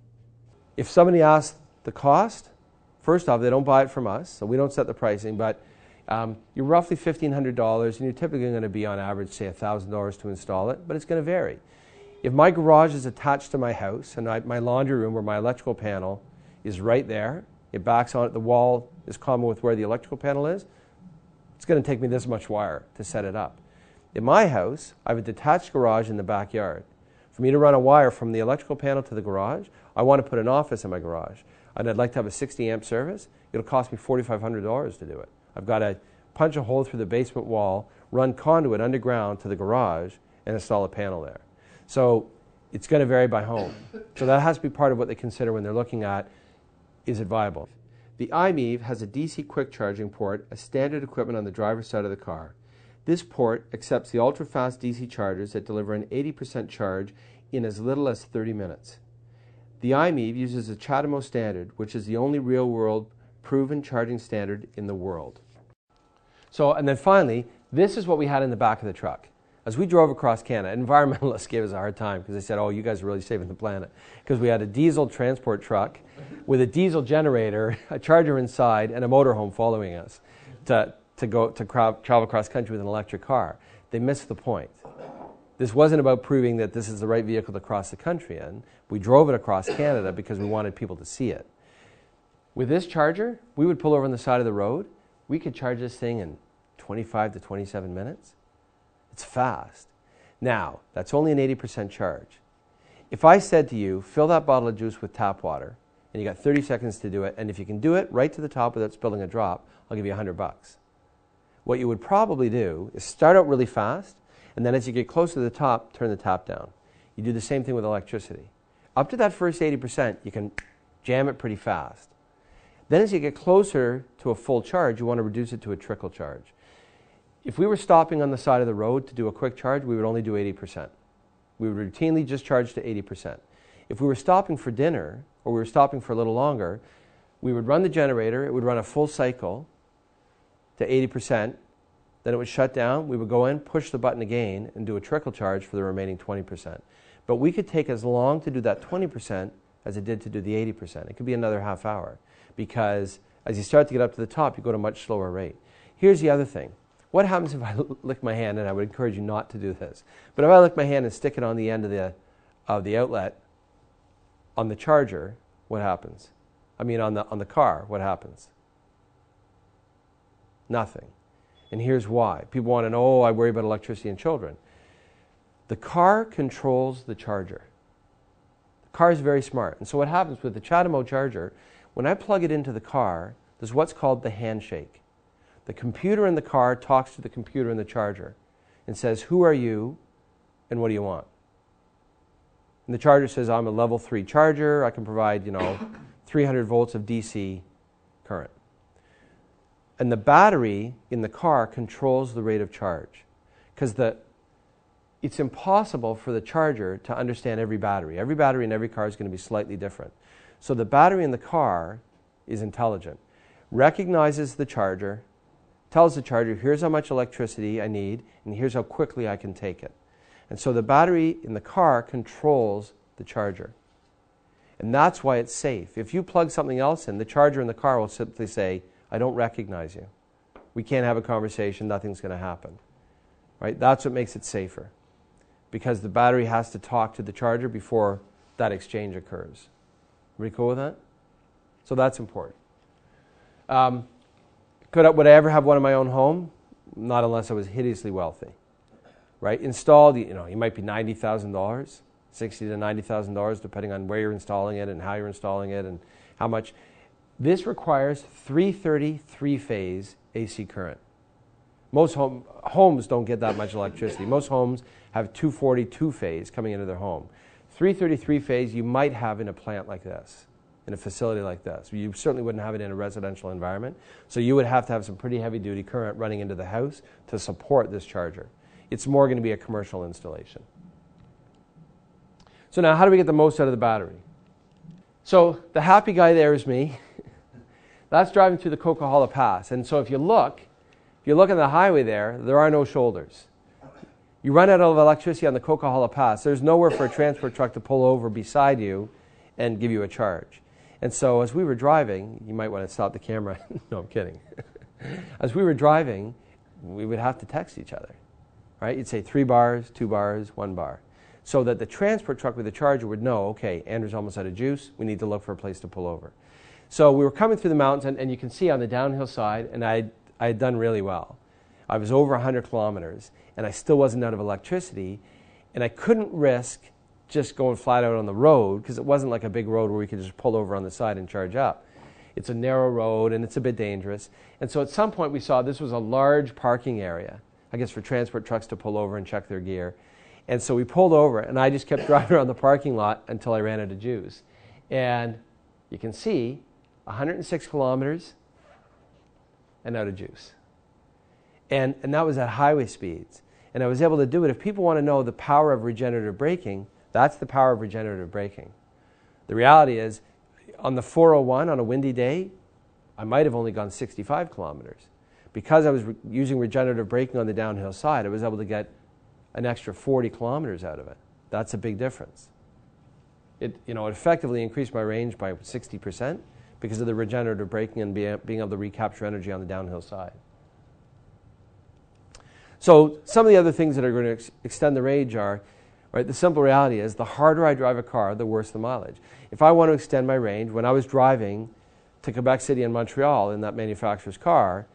If somebody asks the cost, first off, they don't buy it from us, so we don't set the pricing, but you're roughly $1,500, and you're typically going to be on average, say, $1,000 to install it, but it's going to vary. If my garage is attached to my house, and my laundry room where my electrical panel is right there, it backs on it, the wall is common with where the electrical panel is, it's going to take me this much wire to set it up. In my house, I have a detached garage in the backyard. For me to run a wire from the electrical panel to the garage, I want to put an office in my garage, and I'd like to have a 60 amp service. It'll cost me $4,500 to do it. I've got to punch a hole through the basement wall, run conduit underground to the garage, and install a panel there. So it's going to vary by home. So that has to be part of what they consider when they're looking at, is it viable? The MiEV has a DC quick charging port, a standard equipment on the driver's side of the car. This port accepts the ultra-fast DC chargers that deliver an 80% charge in as little as 30 minutes. The MiEV uses the CHAdeMO standard, which is the only real-world proven charging standard in the world. So, and then finally, this is what we had in the back of the truck. As we drove across Canada, environmentalists gave us a hard time because they said, oh, you guys are really saving the planet. Because we had a diesel transport truck with a diesel generator, a charger inside, and a motorhome following us to travel across country with an electric car. They missed the point. This wasn't about proving that this is the right vehicle to cross the country in. We drove it across Canada because we wanted people to see it. With this charger, we would pull over on the side of the road. We could charge this thing in 25 to 27 minutes. It's fast. Now, that's only an 80% charge. If I said to you, fill that bottle of juice with tap water, and you got 30 seconds to do it, and if you can do it right to the top without spilling a drop, I'll give you $100. What you would probably do is start out really fast, and then as you get closer to the top, turn the tap down. You do the same thing with electricity. Up to that first 80%, you can jam it pretty fast. Then as you get closer to a full charge, you want to reduce it to a trickle charge. If we were stopping on the side of the road to do a quick charge, we would only do 80%. We would routinely just charge to 80%. If we were stopping for dinner, or we were stopping for a little longer, we would run the generator, it would run a full cycle to 80%, then it would shut down, we would go in, push the button again, and do a trickle charge for the remaining 20%. But we could take as long to do that 20% as it did to do the 80%. It could be another half hour, because as you start to get up to the top, you go at a much slower rate. Here's the other thing. What happens if I lick my hand, and I would encourage you not to do this, but if I lick my hand and stick it on the end of the outlet on the charger, what happens? I mean on the car, what happens? Nothing. And here's why. People want to know, oh, I worry about electricity and children. The car controls the charger. The car is very smart. And so what happens with the CHAdeMO charger, when I plug it into the car, there's what's called the handshake. The computer in the car talks to the computer in the charger and says, who are you and what do you want? And the charger says, I'm a level 3 charger. I can provide, 300 volts of DC current. And the battery in the car controls the rate of charge, because it's impossible for the charger to understand every battery. Every battery in every car is going to be slightly different. So the battery in the car is intelligent, recognizes the charger, tells the charger, here's how much electricity I need, and here's how quickly I can take it. And so the battery in the car controls the charger. And that's why it's safe. If you plug something else in, the charger in the car will simply say, I don't recognize you. We can't have a conversation, nothing's going to happen. Right? That's what makes it safer, because the battery has to talk to the charger before that exchange occurs. Everybody cool with that? So that's important. Would I ever have one in my own home? Not unless I was hideously wealthy. Right? Installed, you might be $90,000, $60,000 to $90,000, depending on where you're installing it and how you're installing it and how much. This requires 330 three-phase AC current. Most homes don't get that much electricity. Most homes have 240 two-phase coming into their home. 330 three-phase you might have in a plant like this, in a facility like this. You certainly wouldn't have it in a residential environment. So you would have to have some pretty heavy-duty current running into the house to support this charger. It's more going to be a commercial installation. So now, how do we get the most out of the battery? So the happy guy there is me. That's driving through the Coquihalla Pass. And so if you look on the highway there are no shoulders. You run out of electricity on the Coquihalla Pass. There's nowhere for a transport truck to pull over beside you and give you a charge. And so as we were driving, you might want to stop the camera. No, I'm kidding. As we were driving, we would have to text each other. Right? You'd say 3 bars, 2 bars, 1 bar. So that the transport truck with the charger would know, okay, Andrew's almost out of juice. We need to look for a place to pull over. So we were coming through the mountains, and you can see on the downhill side, and I had done really well. I was over 100 kilometers, and I still wasn't out of electricity, and I couldn't risk just going flat out on the road, because it wasn't like a big road where we could just pull over on the side and charge up. It's a narrow road, and it's a bit dangerous. And so at some point we saw this was a large parking area, I guess for transport trucks to pull over and check their gear. And so we pulled over, and I just kept driving around the parking lot until I ran out of juice. And you can see 106 kilometers and out of juice. And that was at highway speeds. And I was able to do it. If people want to know the power of regenerative braking, that's the power of regenerative braking. The reality is, on the 401 on a windy day, I might have only gone 65 kilometers. Because I was using regenerative braking on the downhill side, I was able to get an extra 40 kilometers out of it. That's a big difference. It effectively increased my range by 60% because of the regenerative braking and being able to recapture energy on the downhill side. So some of the other things that are going to extend the range are, right, the simple reality is the harder I drive a car, the worse the mileage. If I want to extend my range, when I was driving to Quebec City and Montreal in that manufacturer's car,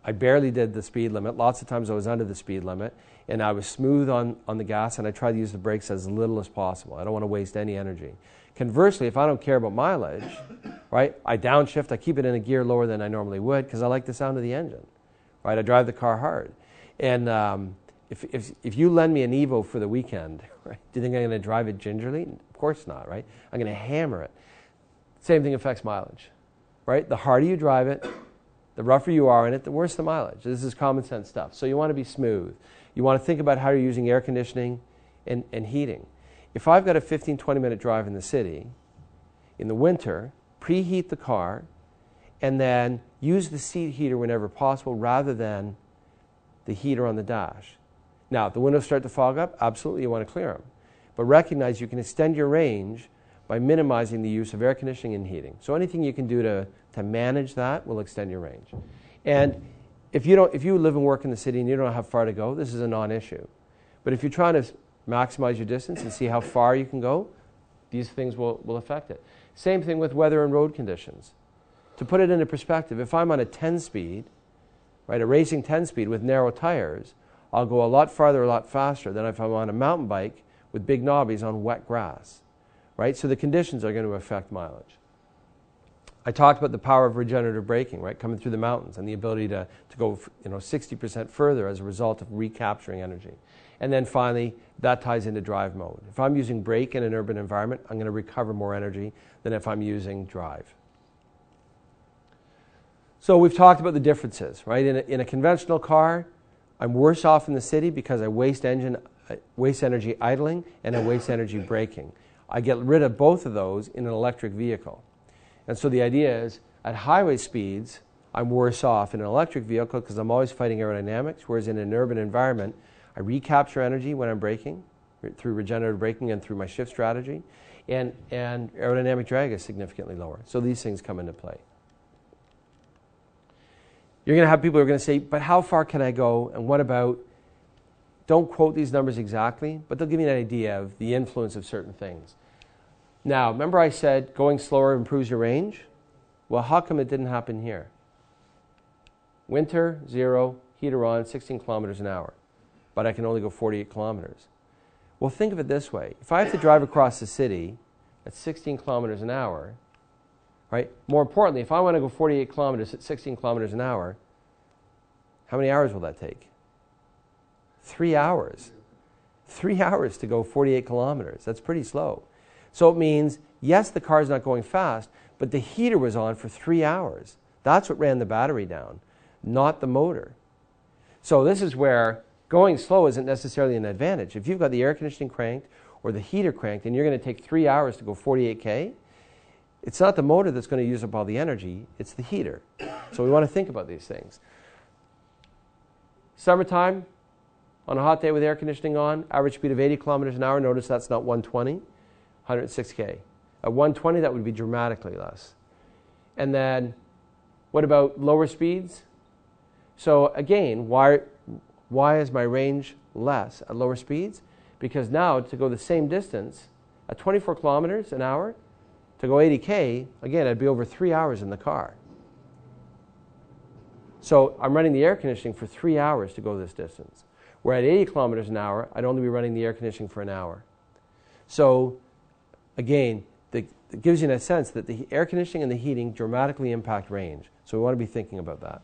I barely did the speed limit. Lots of times I was under the speed limit, and I was smooth on the gas, and I tried to use the brakes as little as possible. I don't want to waste any energy. Conversely, if I don't care about mileage, right, I downshift, I keep it in a gear lower than I normally would because I like the sound of the engine, right? I drive the car hard. And if you lend me an Evo for the weekend, right, do you think I'm going to drive it gingerly? Of course not, right? I'm going to hammer it. Same thing affects mileage, right? The harder you drive it, the rougher you are in it, the worse the mileage. This is common sense stuff. So you want to be smooth. You want to think about how you're using air conditioning and heating. If I've got a 15, 20-minute drive in the city, in the winter, preheat the car, and then use the seat heater whenever possible rather than the heater on the dash. Now, if the windows start to fog up, absolutely you want to clear them. But recognize you can extend your range by minimizing the use of air conditioning and heating. So anything you can do to manage that will extend your range. And if you live and work in the city and you don't have far to go, this is a non-issue. But if you're trying to maximize your distance and see how far you can go, these things will affect it. Same thing with weather and road conditions. To put it into perspective, if I'm on a 10-speed, right, a racing 10-speed with narrow tires, I'll go a lot farther, a lot faster than if I'm on a mountain bike with big knobbies on wet grass, right? So the conditions are going to affect mileage. I talked about the power of regenerative braking, right, coming through the mountains and the ability to go 60% further as a result of recapturing energy. And then finally, that ties into drive mode. If I'm using brake in an urban environment, I'm going to recover more energy than if I'm using drive. So we've talked about the differences, right? In a conventional car, I'm worse off in the city because I waste energy idling and I waste energy braking. I get rid of both of those in an electric vehicle. And so the idea is, at highway speeds, I'm worse off in an electric vehicle because I'm always fighting aerodynamics, whereas in an urban environment, I recapture energy when I'm braking, through regenerative braking and through my shift strategy, and aerodynamic drag is significantly lower. So these things come into play. You're going to have people who are going to say, but how far can I go, and what about, don't quote these numbers exactly, but they'll give you an idea of the influence of certain things. Now, remember I said going slower improves your range? Well, how come it didn't happen here? Winter, 0, heater on, 16 kilometers an hour. But I can only go 48 kilometers. Well, think of it this way. If I have to drive across the city at 16 kilometers an hour, right? More importantly, if I want to go 48 kilometers at 16 kilometers an hour, how many hours will that take? 3 hours. 3 hours to go 48 kilometers. That's pretty slow. So it means, yes, the car's not going fast, but the heater was on for 3 hours. That's what ran the battery down, not the motor. So this is where going slow isn't necessarily an advantage. If you've got the air conditioning cranked or the heater cranked and you're going to take 3 hours to go 48K, it's not the motor that's going to use up all the energy, it's the heater. So we want to think about these things. Summertime, on a hot day with air conditioning on, average speed of 80 kilometers an hour. Notice that's not 120, 106K. At 120, that would be dramatically less. And then, what about lower speeds? So again, why is my range less at lower speeds? Because now, to go the same distance, at 24 kilometers an hour, to go 80K, again, I'd be over 3 hours in the car. So I'm running the air conditioning for 3 hours to go this distance. Where at 80 kilometers an hour, I'd only be running the air conditioning for an hour. So again, it gives you a sense that the air conditioning and the heating dramatically impact range. So we want to be thinking about that.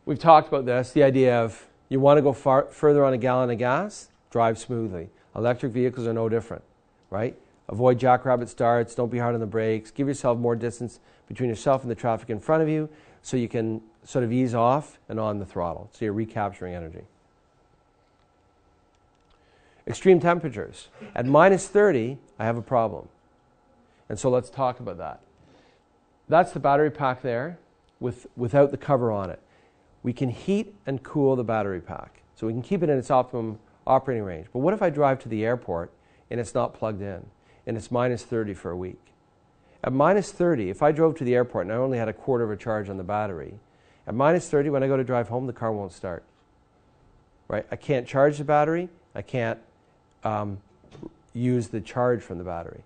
We've talked about this, the idea of you want to go further on a gallon of gas, drive smoothly. Electric vehicles are no different, right? Avoid jackrabbit starts, don't be hard on the brakes, give yourself more distance between yourself and the traffic in front of you so you can sort of ease off and on the throttle, so you're recapturing energy. Extreme temperatures. At minus 30, I have a problem. And so let's talk about that. That's the battery pack there without the cover on it. We can heat and cool the battery pack, so we can keep it in its optimum operating range. But what if I drive to the airport and it's not plugged in, and it's minus 30 for a week? At minus 30, if I drove to the airport and I only had a quarter of a charge on the battery, At minus 30, when I go to drive home, the car won't start. Right? I can't charge the battery. I can't use the charge from the battery.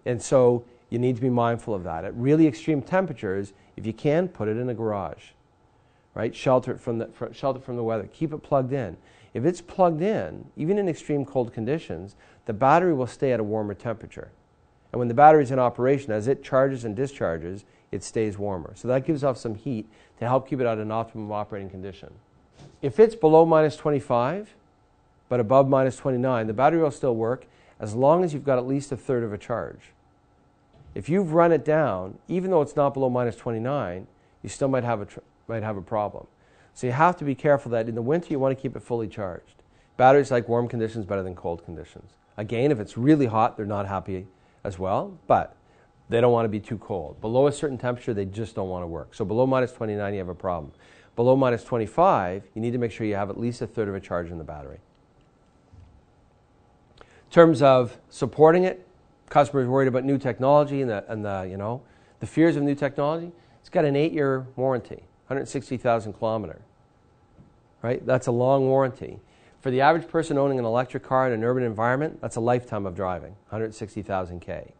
And so you need to be mindful of that. At really extreme temperatures, if you can, put it in a garage. Right? Shelter it from the weather. Keep it plugged in. If it's plugged in, even in extreme cold conditions, the battery will stay at a warmer temperature. And when the battery's in operation, as it charges and discharges, it stays warmer. So that gives off some heat to help keep it at an optimum operating condition. If it's below minus 25, but above minus 29, the battery will still work as long as you've got at least a third of a charge. If you've run it down, even though it's not below minus 29, you still might have a problem. So you have to be careful that in the winter you want to keep it fully charged. Batteries like warm conditions better than cold conditions. Again, if it's really hot, they're not happy as well, but they don't want to be too cold. Below a certain temperature, they just don't want to work. So below minus 29, you have a problem. Below minus 25, you need to make sure you have at least a third of a charge in the battery. In terms of supporting it, customers worried about new technology and the fears of new technology. It's got an 8-year warranty, 160,000 kilometer. Right? That's a long warranty. For the average person owning an electric car in an urban environment, that's a lifetime of driving, 160,000 K.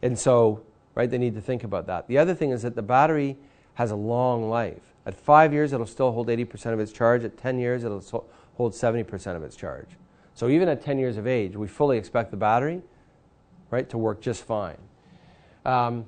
And so, right, they need to think about that. The other thing is that the battery has a long life. At 5 years, it'll still hold 80% of its charge. At 10 years, it'll hold 70% of its charge. So even at 10 years of age, we fully expect the battery, right, to work just fine. And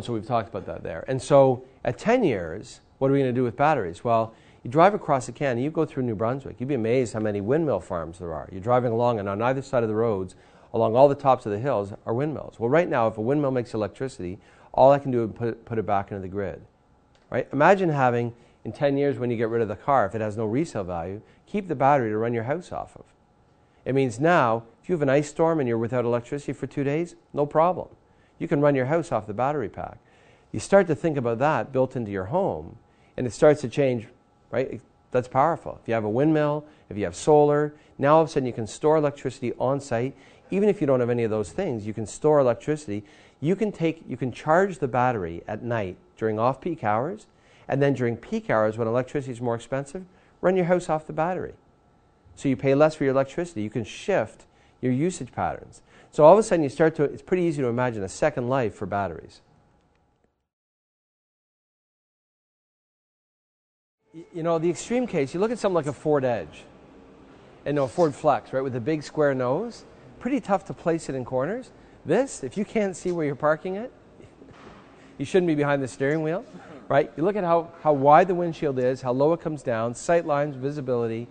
so we've talked about that there. And so at 10 years, what are we going to do with batteries? Well, you drive across the Canada, you go through New Brunswick, you'd be amazed how many windmill farms there are. You're driving along, and on either side of the roads, along all the tops of the hills, are windmills. Well, right now, if a windmill makes electricity, all I can do is put it back into the grid. Right? Imagine having, in 10 years when you get rid of the car, if it has no resale value, keep the battery to run your house off of. It means now, if you have an ice storm and you're without electricity for 2 days, no problem. You can run your house off the battery pack. You start to think about that built into your home, and it starts to change. Right? That's powerful. If you have a windmill, if you have solar, now all of a sudden you can store electricity on site. Even if you don't have any of those things, you can store electricity. You can charge the battery at night during off-peak hours, and then during peak hours when electricity is more expensive, run your house off the battery. So you pay less for your electricity. You can shift your usage patterns. So all of a sudden it's pretty easy to imagine a second life for batteries. You know, the extreme case, you look at something like a Ford Edge, and a Ford Flex, right, with a big square nose, pretty tough to place it in corners. This, if you can't see where you're parking it, you shouldn't be behind the steering wheel, right? You look at how wide the windshield is, how low it comes down, sight lines, visibility.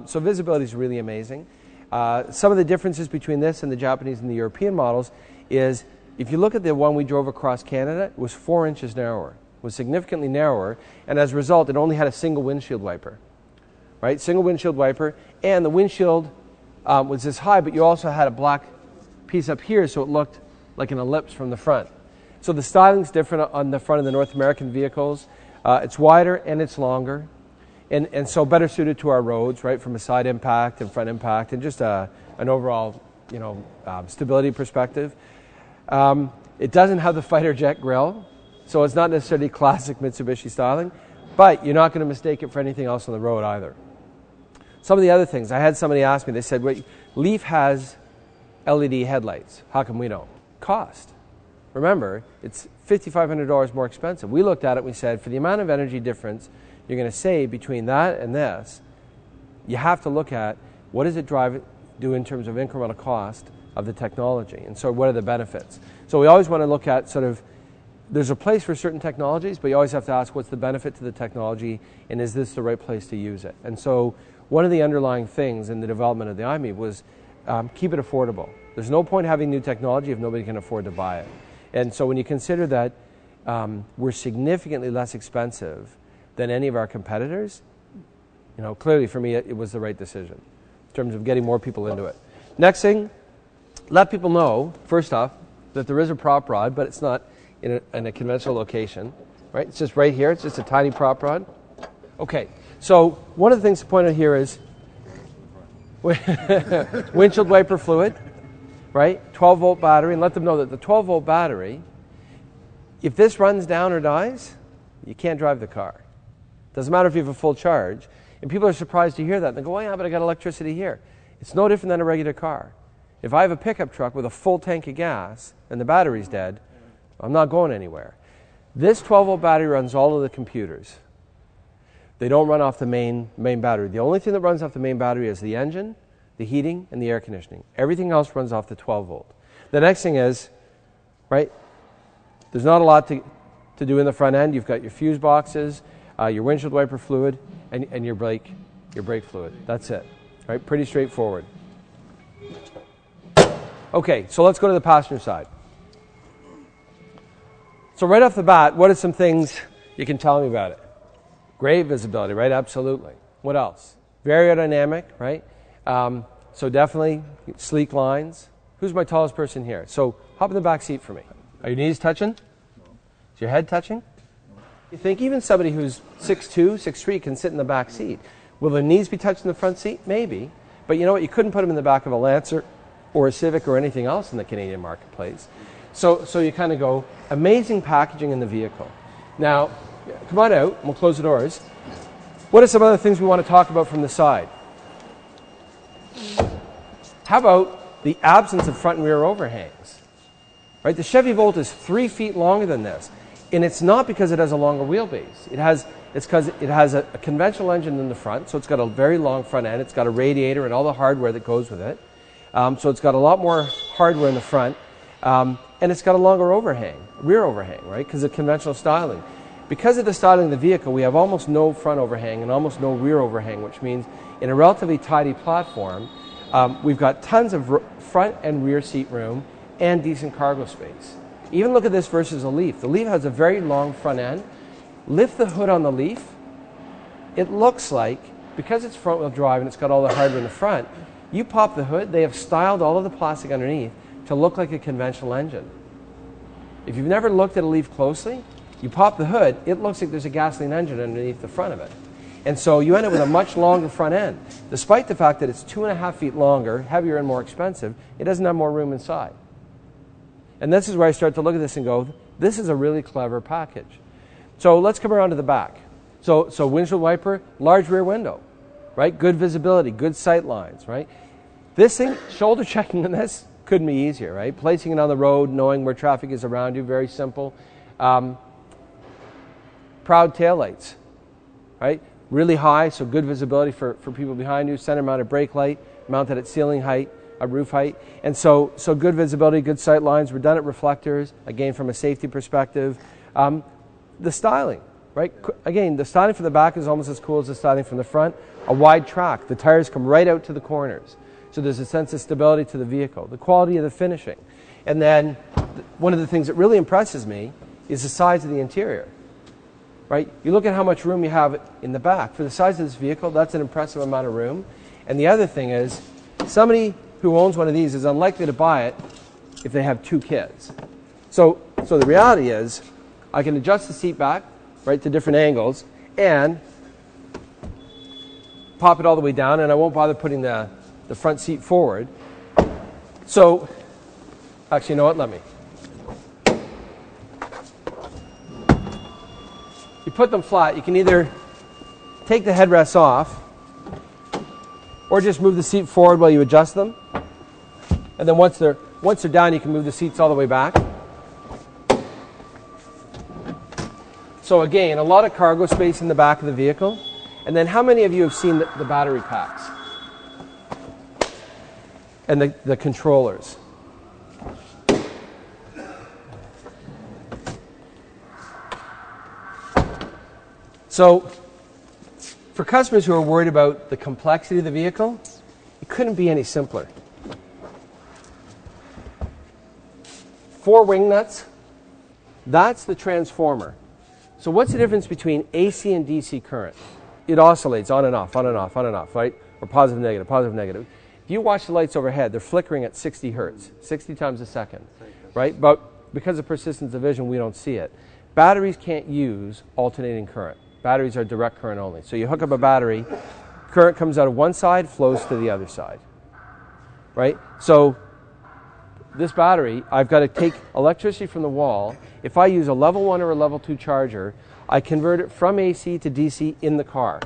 So visibility is really amazing. Some of the differences between this and the Japanese and the European models is, if you look at the one we drove across Canada, it was 4 inches narrower. Was significantly narrower, and as a result, it only had a single windshield wiper, right? Single windshield wiper, and the windshield was this high, but you also had a black piece up here, so it looked like an ellipse from the front. So the styling's different on the front of the North American vehicles. It's wider and it's longer, and so better suited to our roads, right? From a side impact and front impact, and just an overall, stability perspective. It doesn't have the fighter jet grille. So it's not necessarily classic Mitsubishi styling, but you're not going to mistake it for anything else on the road either. Some of the other things, I had somebody ask me, they said, wait, Leaf has LED headlights. How come we don't? Cost. Remember, it's $5,500 more expensive. We looked at it and we said, for the amount of energy difference you're going to save between that and this, you have to look at what does it do in terms of incremental cost of the technology. And so what are the benefits? So we always want to look at sort of, there's a place for certain technologies, but you always have to ask what's the benefit to the technology, and is this the right place to use it? And so one of the underlying things in the development of the MiEV was keep it affordable. There's no point having new technology if nobody can afford to buy it. And so when you consider that we're significantly less expensive than any of our competitors, clearly for me it was the right decision in terms of getting more people into it. Next thing, let people know, first off, that there is a prop rod, but it's not in a conventional location, right? It's just right here. It's just a tiny prop rod. Okay, so one of the things to point out here is windshield wiper fluid, right? 12-volt battery, and let them know that the 12-volt battery, if this runs down or dies, you can't drive the car. Doesn't matter if you have a full charge. And people are surprised to hear that. They go, well, yeah, but I got electricity here. It's no different than a regular car. If I have a pickup truck with a full tank of gas and the battery's dead, I'm not going anywhere. This 12-volt battery runs all of the computers. They don't run off the main battery. The only thing that runs off the main battery is the engine, the heating, and the air conditioning. Everything else runs off the 12-volt. The next thing is, right, there's not a lot to do in the front end. You've got your fuse boxes, your windshield wiper fluid, and your brake fluid. That's it. Right? Pretty straightforward. Okay, so let's go to the passenger side. So right off the bat, what are some things you can tell me about it? Great visibility, right? Absolutely. What else? Very aerodynamic, right? So definitely sleek lines. Who's my tallest person here? So hop in the back seat for me. Are your knees touching? Is your head touching? You think even somebody who's 6'2", 6'3" can sit in the back seat. Will their knees be touching the front seat? Maybe. But you know what? You couldn't put them in the back of a Lancer or a Civic or anything else in the Canadian marketplace. So you kind of go, amazing packaging in the vehicle. Now, come on out, and we'll close the doors. What are some other things we want to talk about from the side? How about the absence of front and rear overhangs? Right? The Chevy Volt is 3 feet longer than this. And it's not because it has a longer wheelbase. It's because it has a conventional engine in the front, so it's got a very long front end. It's got a radiator and all the hardware that goes with it. So it's got a lot more hardware in the front. And it's got a longer overhang, rear overhang, right, because of conventional styling. Because of the styling of the vehicle, we have almost no front overhang and almost no rear overhang, which means in a relatively tidy platform, we've got tons of front and rear seat room and decent cargo space. Even look at this versus a Leaf. The Leaf has a very long front end. Lift the hood on the Leaf. It looks like, because it's front-wheel drive and it's got all the hardware in the front, you pop the hood, they have styled all of the plastic underneath to look like a conventional engine. If you've never looked at a Leaf closely, you pop the hood, it looks like there's a gasoline engine underneath the front of it. And so you end up with a much longer front end. Despite the fact that it's 2.5 feet longer, heavier and more expensive, it doesn't have more room inside. And this is where I start to look at this and go, this is a really clever package. So let's come around to the back. So windshield wiper, large rear window, right? Good visibility, good sight lines, right? This thing, shoulder checking on this, couldn't be easier, right? Placing it on the road, knowing where traffic is around you, very simple. Proud taillights, right? Really high, so good visibility for people behind you. Center mounted brake light, mounted at ceiling height, roof height. And so good visibility, good sight lines, redundant reflectors, again from a safety perspective. The styling, right? Again, the styling from the back is almost as cool as the styling from the front. A wide track. The tires come right out to the corners. So there's a sense of stability to the vehicle. The quality of the finishing. And then one of the things that really impresses me is the size of the interior. Right? You look at how much room you have in the back. For the size of this vehicle, that's an impressive amount of room. And the other thing is, somebody who owns one of these is unlikely to buy it if they have 2 kids. So the reality is, I can adjust the seat back, right, to different angles, and pop it all the way down, and I won't bother putting the front seat forward. So, actually, you know what? Let me. You put them flat. You can either take the headrests off, or just move the seat forward while you adjust them. And then once they're down, you can move the seats all the way back. So again, a lot of cargo space in the back of the vehicle. And then how many of you have seen the battery packs? And the controllers? So for customers who are worried about the complexity of the vehicle, it couldn't be any simpler. 4 wing nuts, that's the transformer. So what's the difference between AC and DC current? It oscillates on and off, on and off, on and off, right? Or positive, negative, positive, negative. If you watch the lights overhead, they're flickering at 60 hertz, 60 times a second, right? But because of persistence of vision, we don't see it. Batteries can't use alternating current. Batteries are direct current only. So you hook up a battery, current comes out of one side, flows to the other side, right? So this battery, I've got to take electricity from the wall. If I use a level 1 or a level 2 charger, I convert it from AC to DC in the car.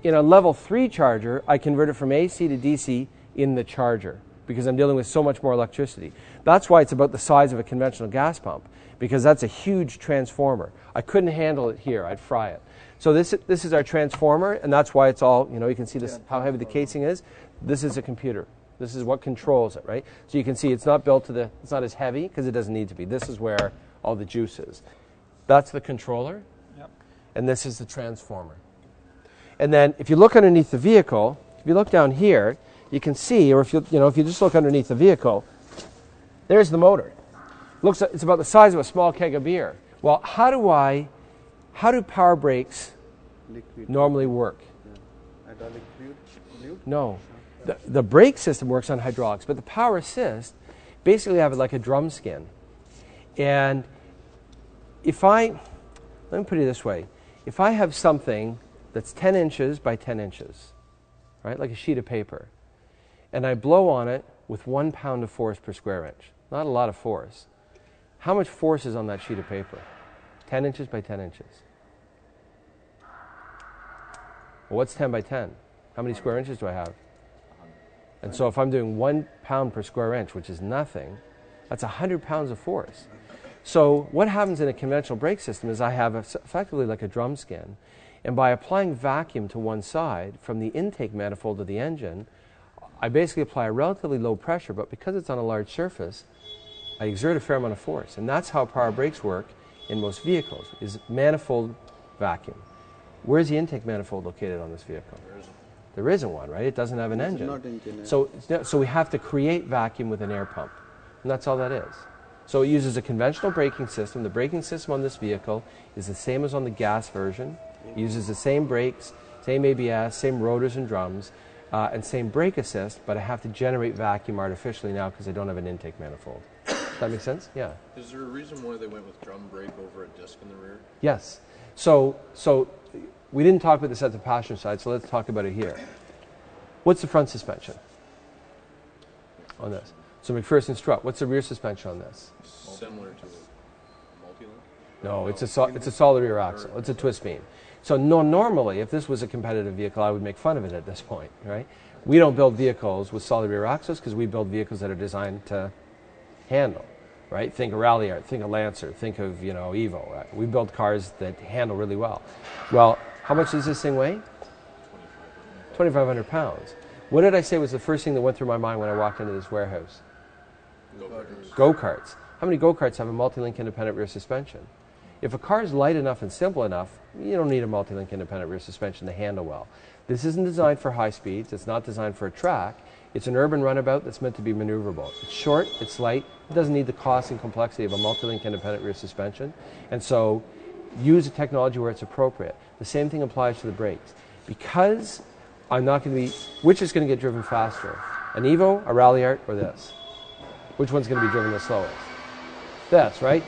In a level 3 charger, I convert it from AC to DC in the charger because I'm dealing with so much more electricity. That's why it's about the size of a conventional gas pump, because that's a huge transformer. I couldn't handle it here. I'd fry it. So this is our transformer, and that's why it's all, you can see this, how heavy the casing is. This is a computer. This is what controls it, right? So you can see it's not built to it's not as heavy because it doesn't need to be. This is where all the juice is. That's the controller, and this is the transformer. And then if you look underneath the vehicle, if you look down here, you can see, or if you just look underneath the vehicle, there's the motor. It's about the size of a small keg of beer. Well, how do power brakes normally work? Hydraulic fluid? No. The brake system works on hydraulics, but the power assist basically have it like a drum skin. And let me put it this way. If I have something that's 10 inches by 10 inches, right, like a sheet of paper, and I blow on it with 1 pound of force per square inch, not a lot of force, how much force is on that sheet of paper? 10 inches by 10 inches. Well, what's 10 by 10? How many square inches do I have? And so if I'm doing 1 pound per square inch, which is nothing, that's 100 pounds of force. So what happens in a conventional brake system is I have effectively like a drum skin, and by applying vacuum to one side from the intake manifold of the engine, I basically apply a relatively low pressure, but because it's on a large surface, I exert a fair amount of force. And that's how power brakes work in most vehicles, is manifold vacuum. Where's the intake manifold located on this vehicle? There isn't one, right? It doesn't have an engine. Not engine. So we have to create vacuum with an air pump. And that's all that is. So it uses a conventional braking system. The braking system on this vehicle is the same as on the gas version. It uses the same brakes, same ABS, same rotors and drums, and same brake assist, but I have to generate vacuum artificially now because I don't have an intake manifold. Does that make sense? Yeah. Is there a reason why they went with drum brake over a disc in the rear? Yes. So we didn't talk about this at the passenger side, so let's talk about it here. What's the front suspension on this? So McPherson strut. What's the rear suspension on this? Similar to a multi-link? No, it's a solid rear axle. It's a twist beam. So normally, if this was a competitive vehicle, I would make fun of it at this point, right? We don't build vehicles with solid rear axles because we build vehicles that are designed to handle, right? Think of Rally Art, think of Lancer, think of Evo. Right? We build cars that handle really well. Well, how much does this thing weigh? 2,500 pounds. What did I say was the first thing that went through my mind when I walked into this warehouse? Go-karts. How many go-karts have a multi-link independent rear suspension? If a car is light enough and simple enough, you don't need a multi-link independent rear suspension to handle well. This isn't designed for high speeds. It's not designed for a track. It's an urban runabout that's meant to be maneuverable. It's short, it's light, it doesn't need the cost and complexity of a multi-link independent rear suspension. And so use the technology where it's appropriate. The same thing applies to the brakes. Because I'm not going to be, which is going to get driven faster? An Evo, a Rally Art, or this? Which one's going to be driven the slowest? This, right?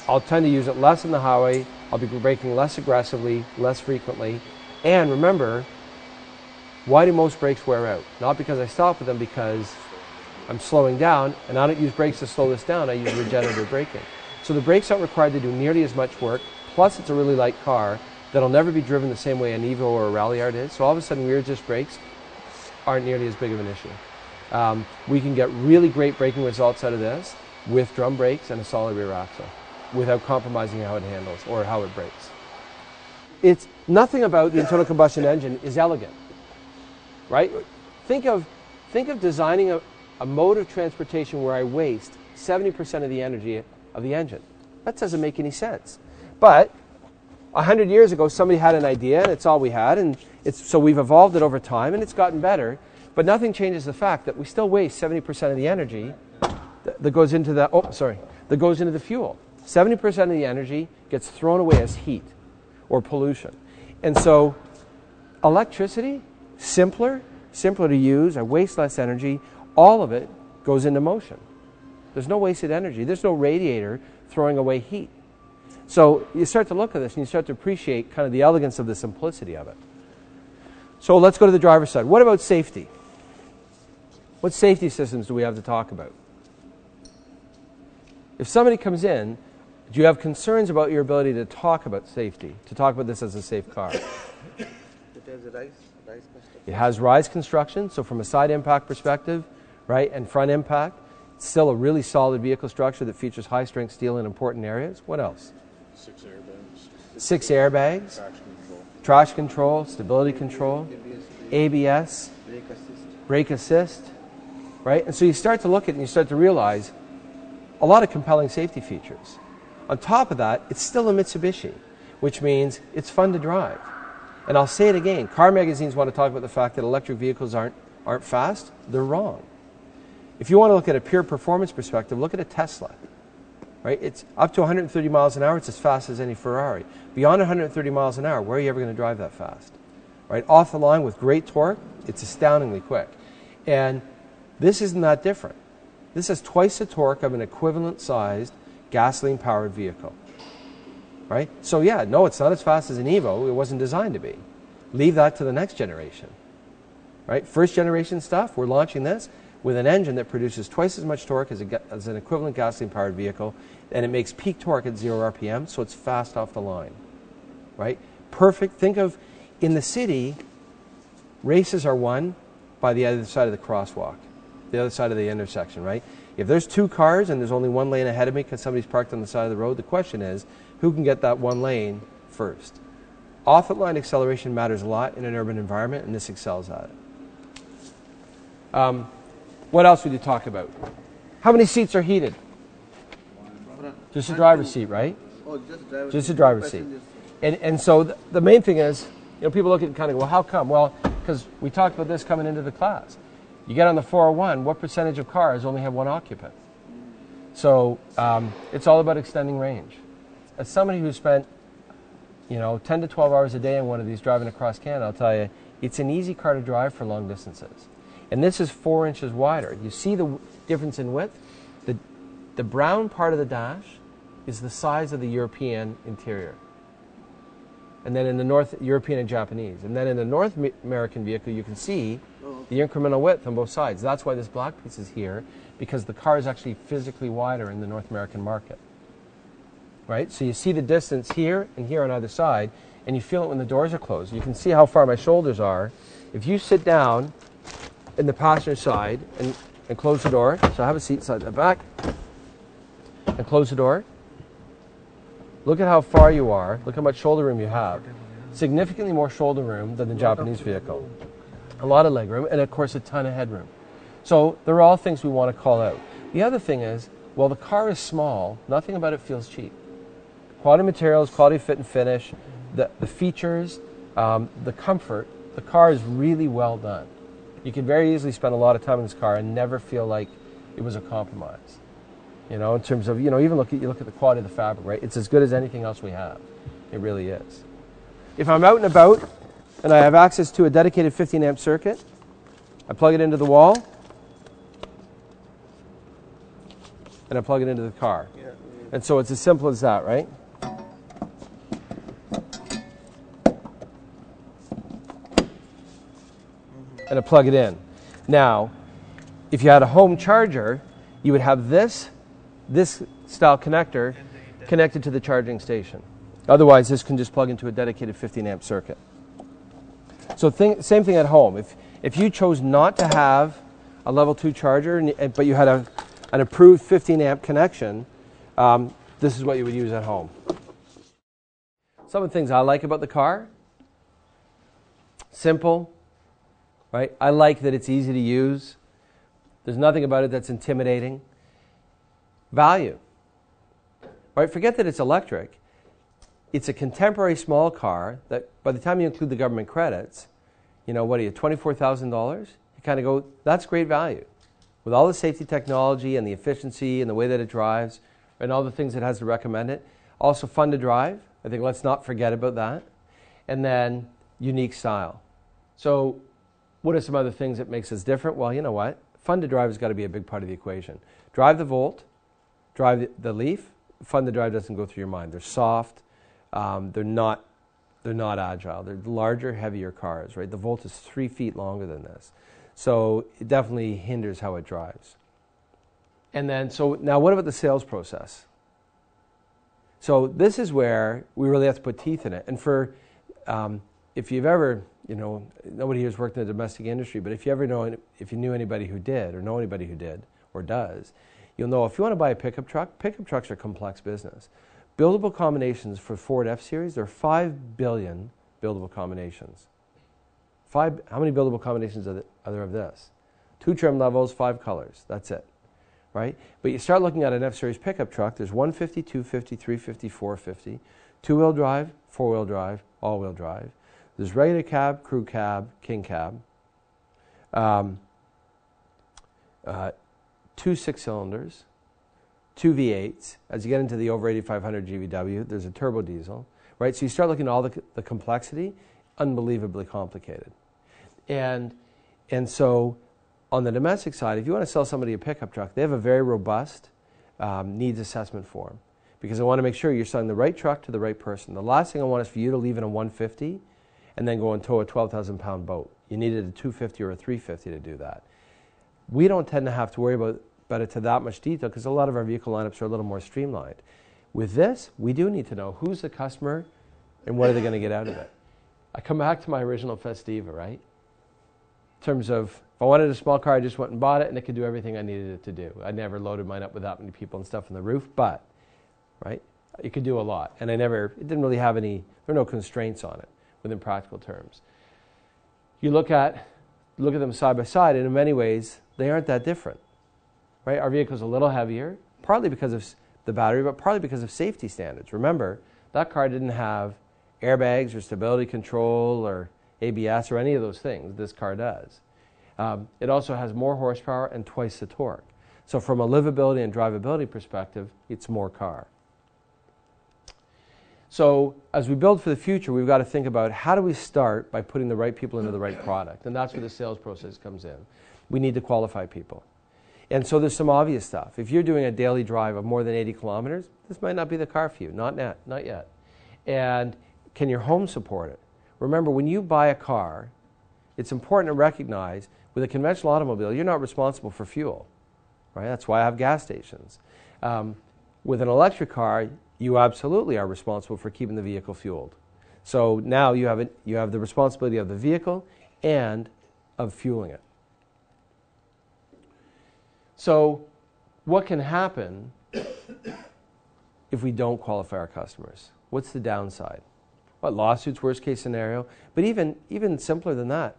I'll tend to use it less on the highway. I'll be braking less aggressively, less frequently. And remember, why do most brakes wear out? Not because I stop with them, because I'm slowing down, and I don't use brakes to slow this down. I use regenerative braking. So the brakes aren't required to do nearly as much work, plus it's a really light car that'll never be driven the same way an Evo or a Rally Art is. So all of a sudden, rear disc brakes aren't nearly as big of an issue. We can get really great braking results out of this with drum brakes and a solid rear axle without compromising how it handles or how it brakes. It's nothing about the internal combustion engine is elegant, right? Think of designing a mode of transportation where I waste 70% of the energy of the engine. That doesn't make any sense. But 100 years ago, somebody had an idea, and it's all we had, and so we've evolved it over time, and it's gotten better. But nothing changes the fact that we still waste 70% of the energy that goes into the fuel. 70% of the energy gets thrown away as heat or pollution. And so electricity, simpler to use, I waste less energy, all of it goes into motion. There's no wasted energy. There's no radiator throwing away heat. So you start to look at this and you start to appreciate kind of the elegance of the simplicity of it. So let's go to the driver's side. What about safety? What safety systems do we have to talk about? If somebody comes in, Do you have concerns about your ability to talk about safety, to talk about this as a safe car? It has a rise construction. It has rise construction, so from a side impact perspective, right, and front impact, it's still a really solid vehicle structure that features high-strength steel in important areas. What else? 6 airbags. 6 airbags, Traction control. traction control, stability control, ABS, brake assist, right? And so you start to look at it and you start to realize a lot of compelling safety features. On top of that, it's still a Mitsubishi, which means it's fun to drive. And I'll say it again, car magazines want to talk about the fact that electric vehicles aren't fast. They're wrong. If you want to look at a pure performance perspective, look at a Tesla. Right? It's up to 130 miles an hour. It's as fast as any Ferrari. Beyond 130 miles an hour, where are you ever going to drive that fast? Right? Off the line with great torque, it's astoundingly quick. And this isn't that different. This has twice the torque of an equivalent-sized gasoline-powered vehicle. Right? So yeah, no, it's not as fast as an Evo. It wasn't designed to be. Leave that to the next generation. Right? First generation stuff, we're launching this with an engine that produces twice as much torque as an equivalent gasoline-powered vehicle, and it makes peak torque at 0 RPM, so it's fast off the line. Right? Perfect. Think of, in the city, races are won by the other side of the crosswalk, the other side of the intersection, right? If there's 2 cars and there's only 1 lane ahead of me because somebody's parked on the side of the road, the question is, who can get that 1 lane first? Off-the-line acceleration matters a lot in an urban environment, and this excels at it. What else would you talk about? How many seats are heated? Just a driver's seat, right? Oh, Just a driver's seat. And so the main thing is, people look at it and kind of go, well, how come? Well, because we talked about this coming into the class. You get on the 401, what percentage of cars only have 1 occupant? So it's all about extending range. As somebody who spent 10 to 12 hours a day in one of these driving across Canada, I'll tell you, it's an easy car to drive for long distances. And this is 4 inches wider. You see the difference in width? The brown part of the dash is the size of the European interior. And then in the North, European and Japanese. And then in the North American vehicle, you can see the incremental width on both sides. That's why this black piece is here, because the car is actually physically wider in the North American market. Right? So you see the distance here and here on either side, and you feel it when the doors are closed. You can see how far my shoulders are. If you sit down in the passenger side and close the door, so have a seat side to the back, and close the door. Look at how far you are. Look how much shoulder room you have. Significantly more shoulder room than the Japanese vehicle. A lot of leg room, and of course a ton of headroom. So they're all things we want to call out. The other thing is, while the car is small, nothing about it feels cheap. Quality materials, quality fit and finish, the features, the comfort, the car is really well done. You can very easily spend a lot of time in this car and never feel like it was a compromise. In terms of, even look at the quality of the fabric, right? It's as good as anything else we have. It really is. If I'm out and about and I have access to a dedicated 15 amp circuit, I plug it into the wall and I plug it into the car. Yeah. And so it's as simple as that, right? And I plug it in. Now, if you had a home charger, you would have this style connector connected to the charging station. Otherwise, this can just plug into a dedicated 15 amp circuit. So same thing at home. If you chose not to have a level 2 charger, but you had an approved 15 amp connection, this is what you would use at home. Some of the things I like about the car: simple, right? I like that it's easy to use. There's nothing about it that's intimidating. Value, right? Forget that it's electric. It's a contemporary small car that by the time you include the government credits, what are you, $24,000? You kind of go, that's great value. With all the safety technology and the efficiency and the way that it drives and all the things it has to recommend it. Also fun to drive. I think let's not forget about that. And then unique style. So what are some other things that makes us different? Well, you know what? Fun to drive has got to be a big part of the equation. Drive the Volt, drive the Leaf. Fun to drive doesn't go through your mind. They're soft. They're not agile. They're larger, heavier cars, right? The Volt is 3 feet longer than this. So it definitely hinders how it drives. And then, so now what about the sales process? So this is where we really have to put teeth in it. And for, if you've ever, nobody here has worked in the domestic industry, but if you knew anybody who did, or know anybody who did, or does, you'll know if you want to buy a pickup trucks are complex business. Buildable combinations for Ford F-Series, there are 5 billion buildable combinations. How many buildable combinations are there of this? 2 trim levels, 5 colors, that's it. Right? But you start looking at an F-Series pickup truck, there's 150, 250, 350, 450, two-wheel drive, four-wheel drive, all-wheel drive. There's regular cab, crew cab, king cab. 2 6-cylinders, 2 V8s. As you get into the over 8500 GVW, there's a turbo diesel. Right? So you start looking at all the complexity, unbelievably complicated. And so on the domestic side, if you want to sell somebody a pickup truck, they have a very robust needs assessment form, because I want to make sure you're selling the right truck to the right person. The last thing I want is for you to leave in a 150 and then go and tow a 12,000-pound boat. You needed a 250 or a 350 to do that. We don't tend to have to worry about it to that much detail because a lot of our vehicle lineups are a little more streamlined. With this, we do need to know who's the customer and what are they going to get out of it. I come back to my original Festiva, right? In terms of, if I wanted a small car, I just went and bought it, and it could do everything I needed it to do. I never loaded mine up with that many people and stuff on the roof, but, right, it could do a lot. And it didn't really have there were no constraints on it within practical terms. You look at them side by side, and in many ways, they aren't that different, right? Our vehicle's a little heavier, partly because of the battery, but partly because of safety standards. Remember, that car didn't have airbags or stability control or ABS or any of those things. This car does. It also has more horsepower and twice the torque. So from a livability and drivability perspective, it's more car. So as we build for the future, we've got to think about how do we start by putting the right people into the right product. And that's where the sales process comes in. We need to qualify people. And so there's some obvious stuff. If you're doing a daily drive of more than 80 kilometers, this might not be the car for you. Not yet. And can your home support it? Remember, when you buy a car, it's important to recognize with a conventional automobile, you're not responsible for fuel. Right? That's why I have gas stations. With an electric car, you absolutely are responsible for keeping the vehicle fueled. So now you have the responsibility of the vehicle and of fueling it. So what can happen if we don't qualify our customers? What's the downside? What, lawsuits, worst case scenario? But even simpler than that.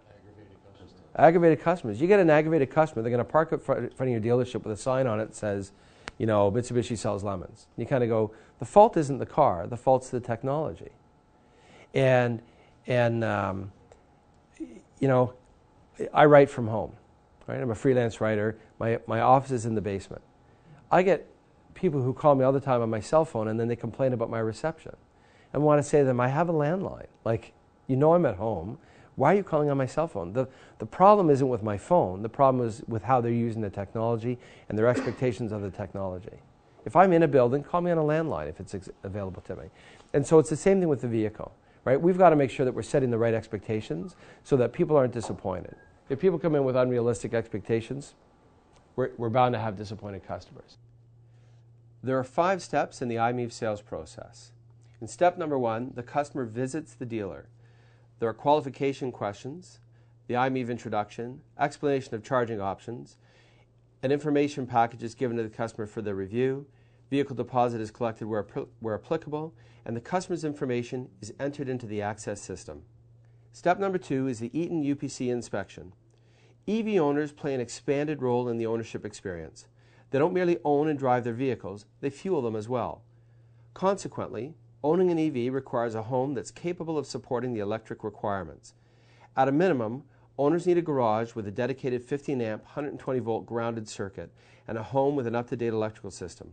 Aggravated customers. You get an aggravated customer, they're going to park in front of your dealership with a sign on it that says, Mitsubishi sells lemons. You kind of go, the fault isn't the car, the fault's the technology. And I write from home. Right? I'm a freelance writer. My office is in the basement. I get people who call me all the time on my cell phone, and then they complain about my reception. And want to say to them, I have a landline. I'm at home. Why are you calling on my cell phone? The problem isn't with my phone. The problem is with how they're using the technology and their expectations of the technology. If I'm in a building, call me on a landline if it's available to me. And so it's the same thing with the vehicle. Right? We've got to make sure that we're setting the right expectations so that people aren't disappointed. If people come in with unrealistic expectations, we're bound to have disappointed customers. There are 5 steps in the MiEV sales process. In step number 1, the customer visits the dealer. There are qualification questions, the MiEV introduction, explanation of charging options, an information package is given to the customer for their review, vehicle deposit is collected where applicable, and the customer's information is entered into the access system. Step number 2 is the Eaton UPC inspection. EV owners play an expanded role in the ownership experience. They don't merely own and drive their vehicles, they fuel them as well. Consequently, owning an EV requires a home that's capable of supporting the electric requirements. At a minimum, owners need a garage with a dedicated 15-amp, 120-volt grounded circuit and a home with an up-to-date electrical system.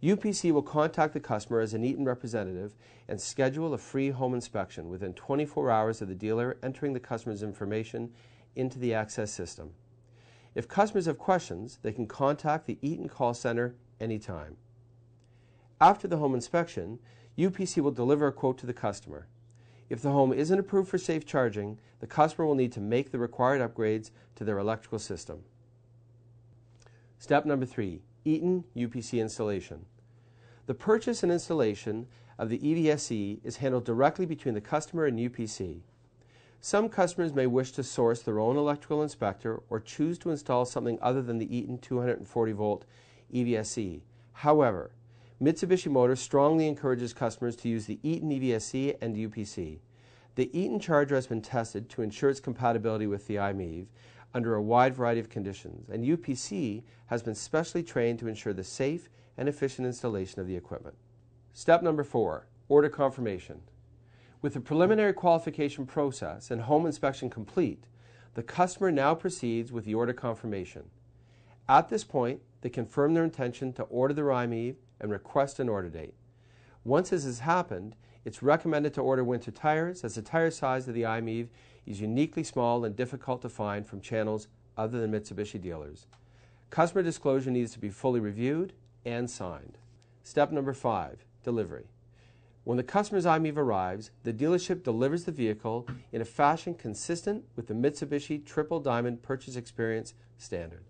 UPC will contact the customer as an Eaton representative and schedule a free home inspection within 24 hours of the dealer entering the customer's information into the access system. If customers have questions, they can contact the Eaton call center anytime. After the home inspection, UPC will deliver a quote to the customer. If the home isn't approved for safe charging, the customer will need to make the required upgrades to their electrical system. Step number 3, Eaton UPC installation. The purchase and installation of the EVSE is handled directly between the customer and UPC. Some customers may wish to source their own electrical inspector or choose to install something other than the Eaton 240-volt EVSE. However, Mitsubishi Motors strongly encourages customers to use the Eaton EVSE and UPC. The Eaton charger has been tested to ensure its compatibility with the MiEV under a wide variety of conditions, and UPC has been specially trained to ensure the safe and efficient installation of the equipment. Step number 4, order confirmation. With the preliminary qualification process and home inspection complete, the customer now proceeds with the order confirmation. At this point, they confirm their intention to order the MiEV and request an order date. Once this has happened, it's recommended to order winter tires, as the tire size of the MiEV is uniquely small and difficult to find from channels other than Mitsubishi dealers. Customer disclosure needs to be fully reviewed and signed. Step number 5, delivery. When the customer's MiEV arrives, the dealership delivers the vehicle in a fashion consistent with the Mitsubishi Triple Diamond Purchase Experience standard.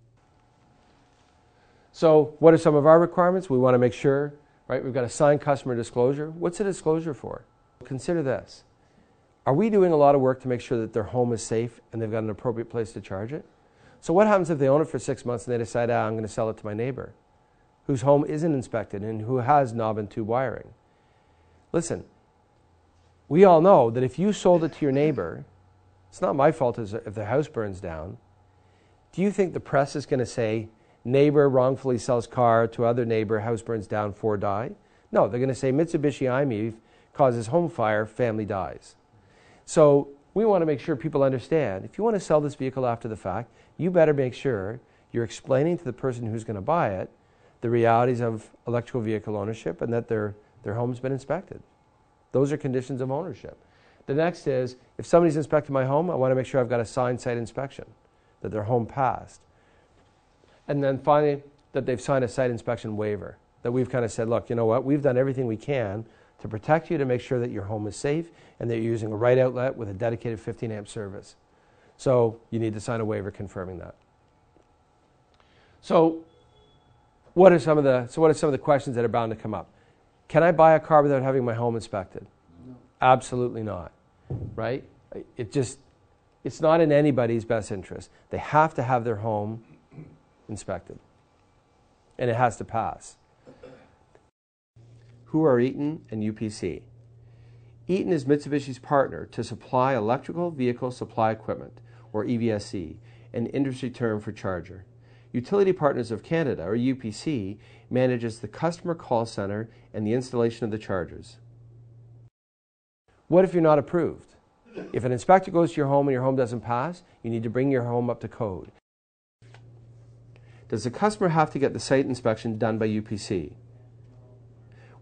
So what are some of our requirements? We want to make sure, right, we've got a signed customer disclosure. What's the disclosure for? Consider this. Are we doing a lot of work to make sure that their home is safe and they've got an appropriate place to charge it? So what happens if they own it for 6 months and they decide, I'm going to sell it to my neighbor whose home isn't inspected and who has knob and tube wiring? Listen, we all know that if you sold it to your neighbor, it's not my fault if the house burns down. Do you think the press is going to say, neighbor wrongfully sells car to other neighbor, house burns down, 4 die? No, they're going to say Mitsubishi MiEV causes home fire, family dies. So we want to make sure people understand, if you want to sell this vehicle after the fact, you better make sure you're explaining to the person who's going to buy it the realities of electrical vehicle ownership and that their home's been inspected. Those are conditions of ownership. The next is, if somebody's inspected my home, I want to make sure I've got a signed site inspection, that their home passed. And then finally, that they've signed a site inspection waiver, that we've kind of said, look, you know what, we've done everything we can to protect you, to make sure that your home is safe and that you're using a right outlet with a dedicated 15 amp service. So you need to sign a waiver confirming that. So what are some of the questions that are bound to come up? Can I buy a car without having my home inspected? No. Absolutely not, right? It's not in anybody's best interest. They have to have their home inspected, and it has to pass. Who are Eaton and UPC? Eaton is Mitsubishi's partner to supply electrical vehicle supply equipment, or EVSE, an industry term for charger. Utility Partners of Canada, or UPC, manages the customer call center and the installation of the chargers. What if you're not approved? If an inspector goes to your home and your home doesn't pass, you need to bring your home up to code. Does the customer have to get the site inspection done by UPC?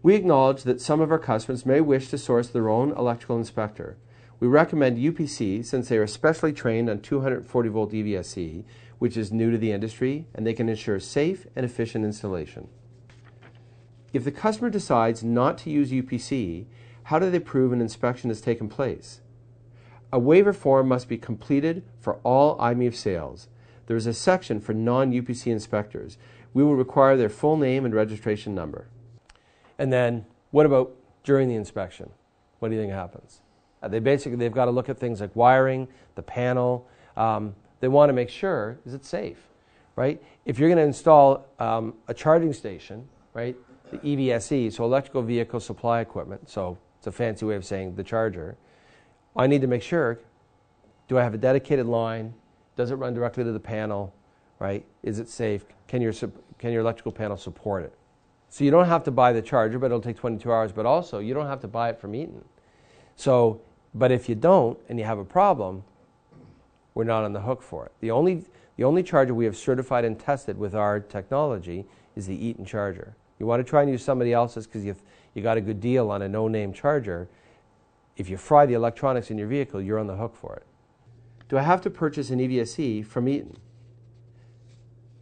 We acknowledge that some of our customers may wish to source their own electrical inspector. We recommend UPC since they are specially trained on 240-volt EVSE, which is new to the industry, and they can ensure safe and efficient installation. If the customer decides not to use UPC, how do they prove an inspection has taken place? A waiver form must be completed for all MiEV sales. There is a section for non-UPC inspectors. We will require their full name and registration number. And then, what about during the inspection? What do you think happens? They've got to look at things like wiring, the panel. They want to make sure, is it safe, right? If you're going to install a charging station, right, the EVSE, so electrical vehicle supply equipment, so it's a fancy way of saying the charger, I need to make sure, do I have a dedicated line? Does it run directly to the panel, right? Is it safe? Can your electrical panel support it? So you don't have to buy the charger, but it'll take 22 hours, but also you don't have to buy it from Eaton. So, but if you don't and you have a problem, we're not on the hook for it. The only charger we have certified and tested with our technology is the Eaton charger. You want to try and use somebody else's because you got a good deal on a no-name charger. If you fry the electronics in your vehicle, you're on the hook for it. Do I have to purchase an EVSE from Eaton?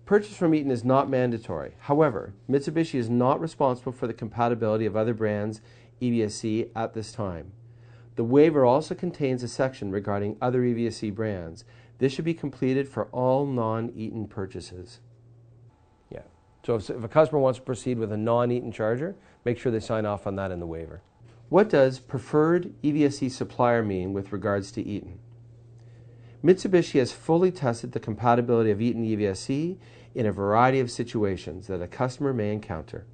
Purchase from Eaton is not mandatory. However, Mitsubishi is not responsible for the compatibility of other brands' EVSE at this time. The waiver also contains a section regarding other EVSE brands. This should be completed for all non-Eaton purchases. Yeah. So if a customer wants to proceed with a non-Eaton charger, make sure they sign off on that in the waiver. What does preferred EVSE supplier mean with regards to Eaton? Mitsubishi has fully tested the compatibility of Eaton EVSE in a variety of situations that a customer may encounter.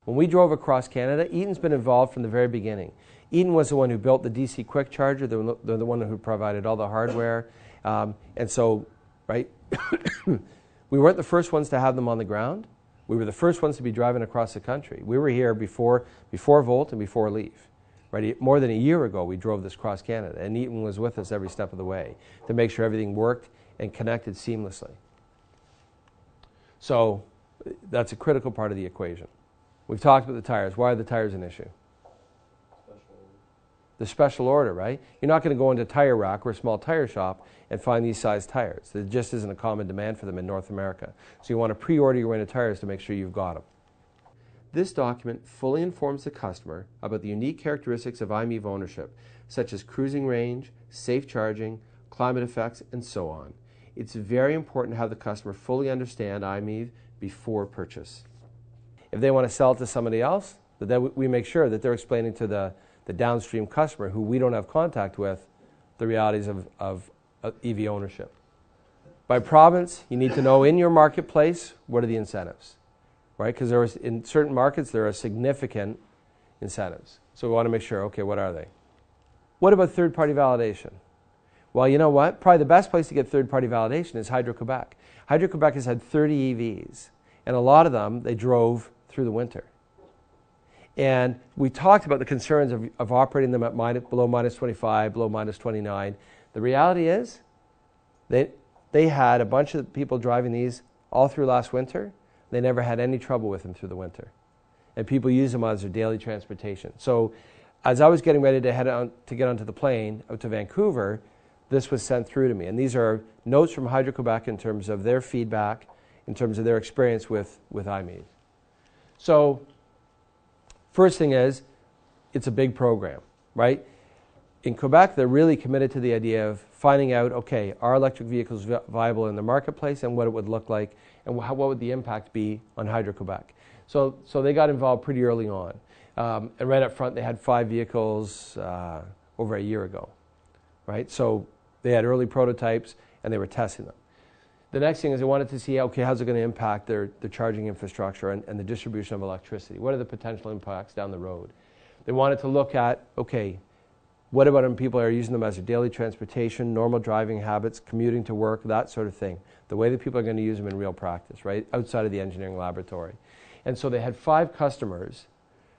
When we drove across Canada, Eaton's been involved from the very beginning. Eaton was the one who built the DC quick charger. They're the one who provided all the hardware. And so, right, we weren't the first ones to have them on the ground. We were the first ones to be driving across the country. We were here before Volt and before Leaf. Right? More than a year ago, we drove this across Canada, and Eaton was with us every step of the way to make sure everything worked and connected seamlessly. So that's a critical part of the equation. We've talked about the tires. Why are the tires an issue? The special order, right? You're not going to go into Tire Rack or a small tire shop and find these size tires. There just isn't a common demand for them in North America. So you want to pre-order your winter tires to make sure you've got them. This document fully informs the customer about the unique characteristics of MiEV ownership, such as cruising range, safe charging, climate effects, and so on. It's very important to have the customer fully understand MiEV before purchase. If they want to sell it to somebody else, that we make sure that they're explaining to the downstream customer, who we don't have contact with, the realities of EV ownership. By province, you need to know in your marketplace, what are the incentives? Right? Because in certain markets, there are significant incentives. So we want to make sure, okay, what are they? What about third-party validation? Well, you know what? Probably the best place to get third-party validation is Hydro-Quebec. Hydro-Quebec has had 30 EVs, and a lot of them, they drove through the winter. And we talked about the concerns of operating them at below minus 25, below minus 29. The reality is, they had a bunch of people driving these all through last winter. They never had any trouble with them through the winter. And people use them as their daily transportation. So as I was getting ready to get onto the plane out to Vancouver, this was sent through to me. And these are notes from Hydro-Quebec in terms of their feedback, in terms of their experience with MiEV. So first thing is, it's a big program, right? In Quebec, they're really committed to the idea of finding out, okay, are electric vehicles viable in the marketplace, and what it would look like, and what would the impact be on Hydro-Quebec. So they got involved pretty early on. And right up front, they had 5 vehicles over a year ago, right? So they had early prototypes, and they were testing them. The next thing is they wanted to see, okay, how's it going to impact their charging infrastructure and the distribution of electricity? What are the potential impacts down the road? They wanted to look at, okay, what about when people are using them as their daily transportation, normal driving habits, commuting to work, that sort of thing. The way that people are going to use them in real practice, right, outside of the engineering laboratory. And so they had 5 customers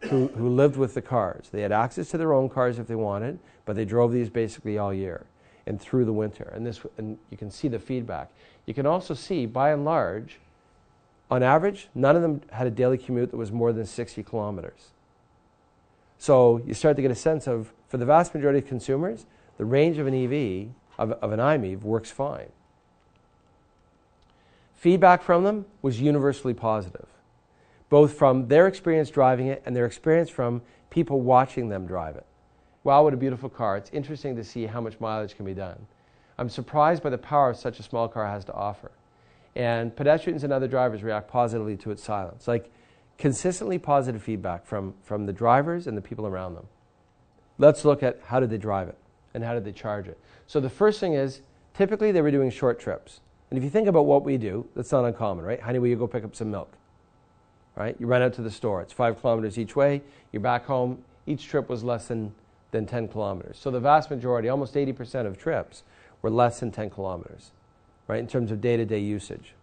who lived with the cars. They had access to their own cars if they wanted, but they drove these basically all year and through the winter. And you can see the feedback. You can also see, by and large, on average, none of them had a daily commute that was more than 60 kilometers. So you start to get a sense of, for the vast majority of consumers, the range of an EV, of an MiEV, works fine. Feedback from them was universally positive, both from their experience driving it and their experience from people watching them drive it. Wow, what a beautiful car. It's interesting to see how much mileage can be done. I'm surprised by the power such a small car has to offer. And pedestrians and other drivers react positively to its silence. Like, consistently positive feedback from the drivers and the people around them. Let's look at how did they drive it and how did they charge it. So the first thing is, typically they were doing short trips. And if you think about what we do, that's not uncommon, right? Honey, will you go pick up some milk? Right? You run out to the store. It's 5 kilometers each way. You're back home. Each trip was less than 10 kilometers. So the vast majority, almost 80% of trips, were less than 10 kilometers, right, in terms of day-to-day usage.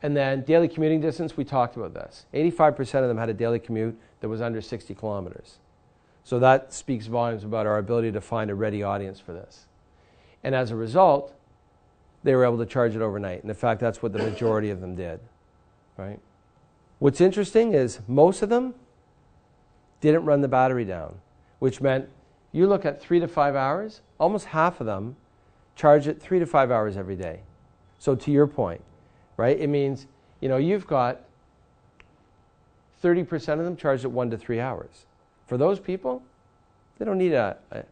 And then daily commuting distance, we talked about this. 85% of them had a daily commute that was under 60 kilometers. So that speaks volumes about our ability to find a ready audience for this. And as a result, they were able to charge it overnight. And in fact, that's what the majority of them did, right? What's interesting is most of them didn't run the battery down, which meant you look at 3 to 5 hours, almost half of them charge it 3 to 5 hours every day. So to your point, right, it means, you've got 30% of them charged at 1 to 3 hours. For those people, they don't need a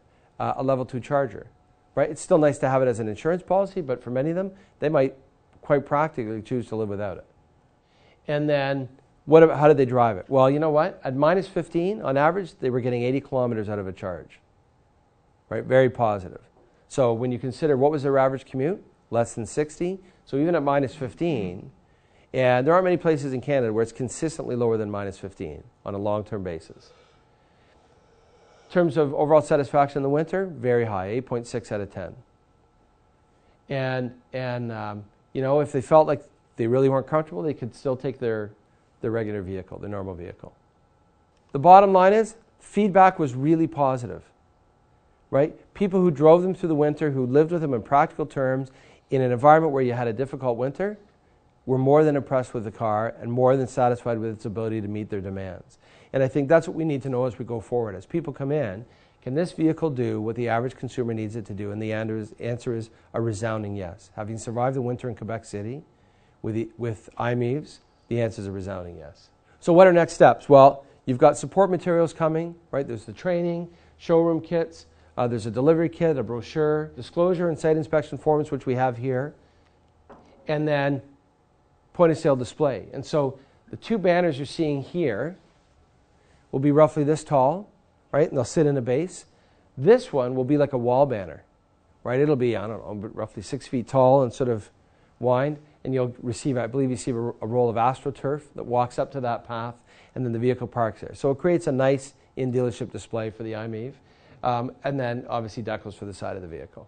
level 2 charger, right? It's still nice to have it as an insurance policy, but for many of them, they might quite practically choose to live without it. And then how did they drive it? Well, you know what? At minus 15, on average, they were getting 80 kilometers out of a charge. Right? Very positive. So when you consider what was their average commute, less than 60. So even at minus 15, and there aren't many places in Canada where it's consistently lower than minus 15 on a long-term basis. In terms of overall satisfaction in the winter, very high, 8.6 out of 10. And you know, if they felt like they really weren't comfortable, they could still take their regular vehicle, their normal vehicle. The bottom line is, feedback was really positive. Right? People who drove them through the winter, who lived with them in practical terms, in an environment where you had a difficult winter, were more than impressed with the car and more than satisfied with its ability to meet their demands. And I think that's what we need to know as we go forward. As people come in, can this vehicle do what the average consumer needs it to do? And the answer is a resounding yes. Having survived the winter in Quebec City with MiEVs, the answer is a resounding yes. So what are next steps? Well, you've got support materials coming, right? There's the training, showroom kits, there's a delivery kit, a brochure, disclosure and site inspection forms, which we have here, and then point-of-sale display. And so the two banners you're seeing here will be roughly this tall, right? And they'll sit in a base. This one will be like a wall banner, right? It'll be, I don't know, but roughly 6 feet tall and sort of wind. And you'll receive, I believe you see a roll of AstroTurf that walks up to that path, and then the vehicle parks there. So it creates a nice in-dealership display for the MiEV. And then obviously decals for the side of the vehicle.